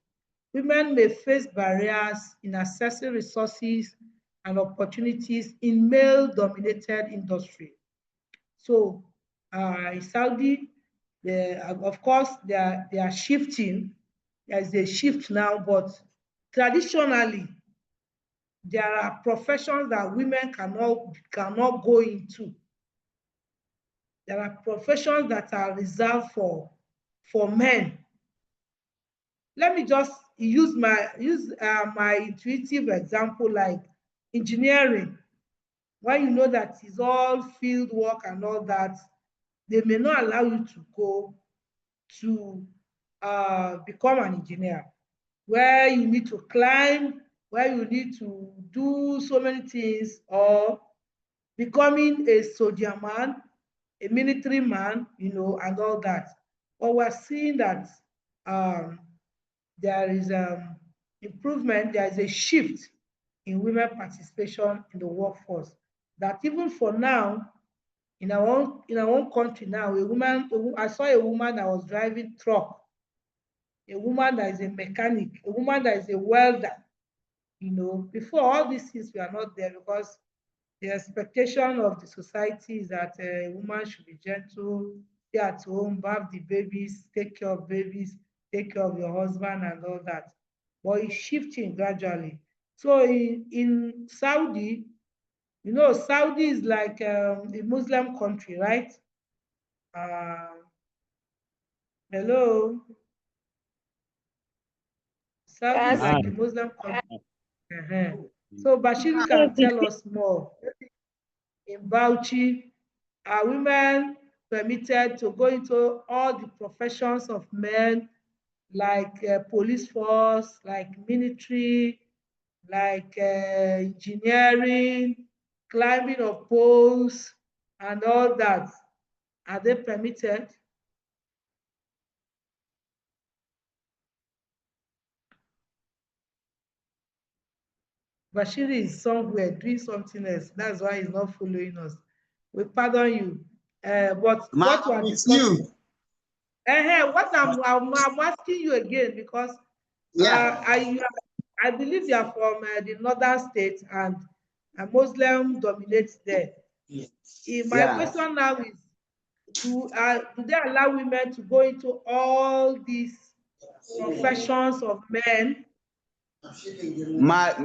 Women may face barriers in accessing resources and opportunities in male-dominated industry. So in Saudi, of course, they are shifting. There is a shift now, but traditionally, there are professions that women cannot go into. There are professions that are reserved for men. Let me just use my intuitive example, like engineering. When you know that it's all field work and all that, they may not allow you to go to become an engineer, where you need to climb, where you need to do so many things, or becoming a soldier man, a military man, you know, and all that. But we're seeing that there is improvement, there is a shift in women participation in the workforce. That even for now, in our own country now, I saw a woman that was driving truck, a woman that is a mechanic, a woman that is a welder. You know, before, all these things were not there because the expectation of the society is that a woman should be gentle, stay at home, bath the babies, take care of babies, take care of your husband and all that. But it's shifting gradually. So in Saudi, you know, Saudi is like a Muslim country, right? Hello? Saudi is Yes. like a Muslim country. So Bashiri can tell us more. In Bauchi, are women permitted to go into all the professions of men, like police force, like military, like engineering, climbing of poles, and all that? Are they permitted? Bashiri is somewhere doing something else. That's why he's not following us. We pardon you. But what we are discussing, what I'm asking you again, because I believe you are from the northern state, and a Muslim dominates there. My question now is, do they allow women to go into all these professions of men?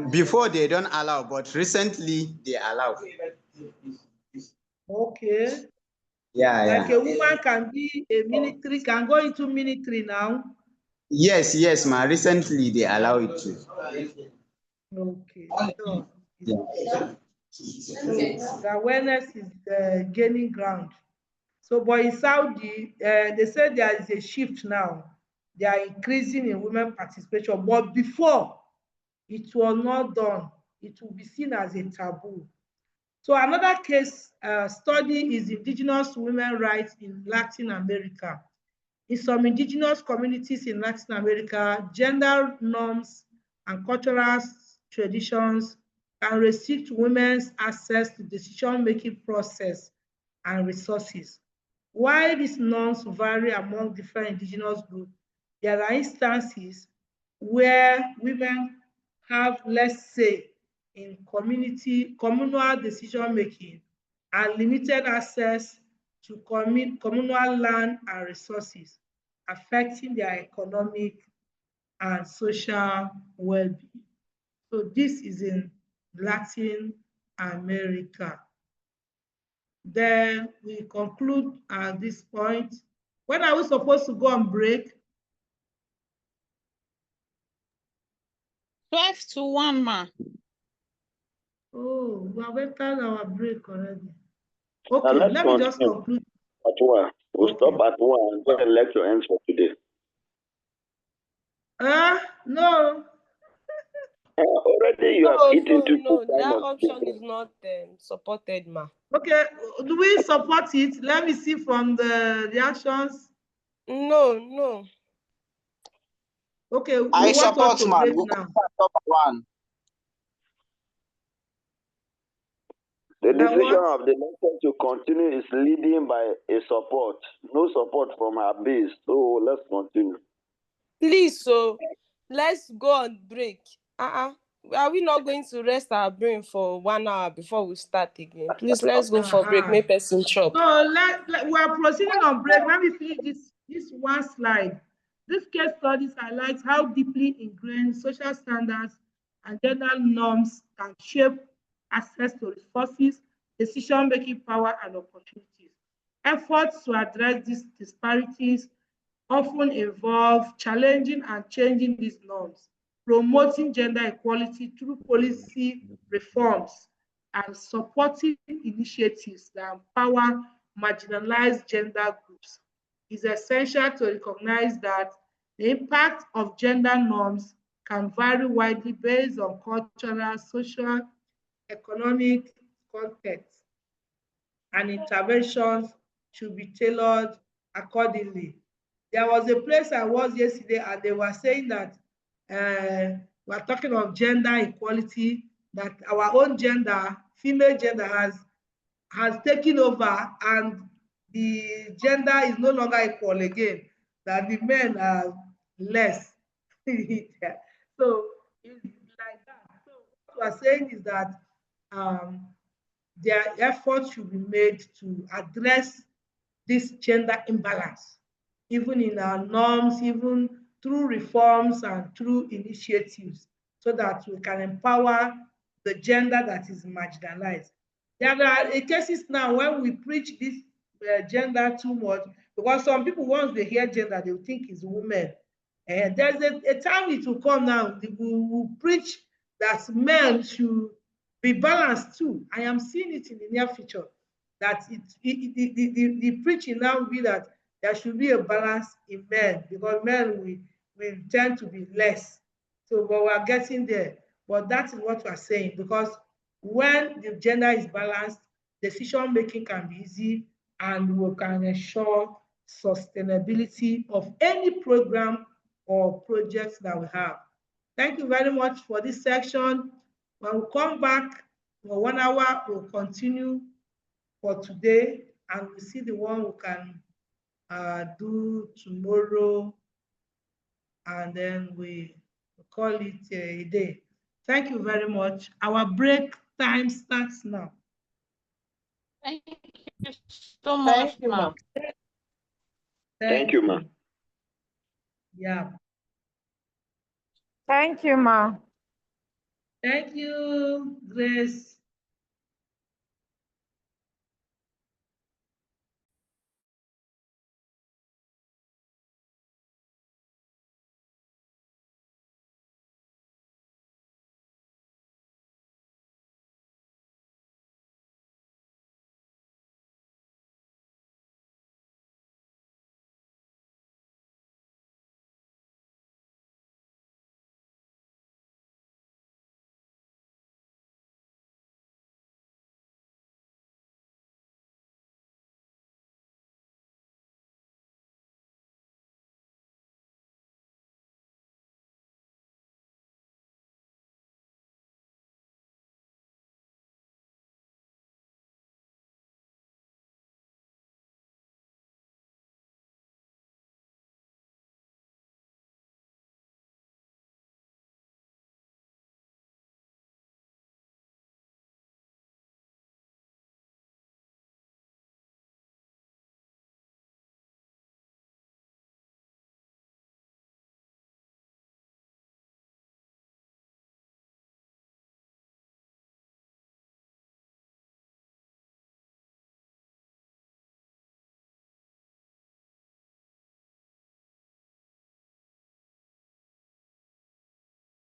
Before they don't allow, but recently they allow. Okay. Yeah. Like a woman can go into military now. Yes, ma. Recently they allow it to. Okay. So the awareness is gaining ground. So, but in Saudi, they said there is a shift now. They are increasing in women participation. But before, it was not done. It will be seen as a taboo. So another case study is indigenous women rights in Latin America. In some indigenous communities in Latin America, gender norms and cultural traditions can restrict women's access to decision-making process and resources. While these norms vary among different indigenous groups, there are instances where women have less say in communal decision-making and limited access to communal land and resources, affecting their economic and social well-being. So this is in Latin America. Then we conclude at this point. When are we supposed to go on break? 12 to 1, ma. Oh, we have entered our break already. Okay, let's let me just continue conclude. at 1. We'll Okay. stop at 1 and then lecture ends for today. No. Already you have eaten No, that option is not supported, ma. Okay, do we support it? Let me see from the reactions. No. Okay, we I want us support, to man. break We now. stop at 1. The Now decision what? of the lecture to continue is leading by a support. No support from our base. So let's continue. Please, so let's go on break. Are we not going to rest our brain for 1 hour before we start again? Please, let's go for break. Make person chop. So we are proceeding on break. Let me finish this one slide. This case studies highlights how deeply ingrained social standards and gender norms can shape access to resources, decision-making power, and opportunities. Efforts to address these disparities often involve challenging and changing these norms, promoting gender equality through policy reforms, and supporting initiatives that empower marginalized gender groups. It's essential to recognize that the impact of gender norms can vary widely based on cultural, social, economic context, and interventions should be tailored accordingly. There was a place I was yesterday, and they were saying that we're talking of gender equality, that our own gender, female gender, has taken over, and the gender is no longer equal again, that the men are less. So it's like that. So what we're saying is that their efforts should be made to address this gender imbalance, even in our norms, even through reforms and through initiatives, so that we can empower the gender that is marginalized. There are cases now when we preach this gender too much, because some people, once they hear gender, they will think it's women. And there's a time it will come now, we will preach that men should be balanced too. I am seeing it in the near future, that the preaching now will be that there should be a balance in men, because men will tend to be less. So, but we are getting there. But that is what we are saying, because when the gender is balanced, decision making can be easy, and we can ensure sustainability of any program or projects that we have. Thank you very much for this section. When we come back for 1 hour, we'll continue for today, and we'll see the one we can do tomorrow, and then we call it a day. Thank you very much. Our break time starts now. Thank you so much, ma'am. Thank you, ma'am. Yeah. Thank you, ma. Thank you, Grace.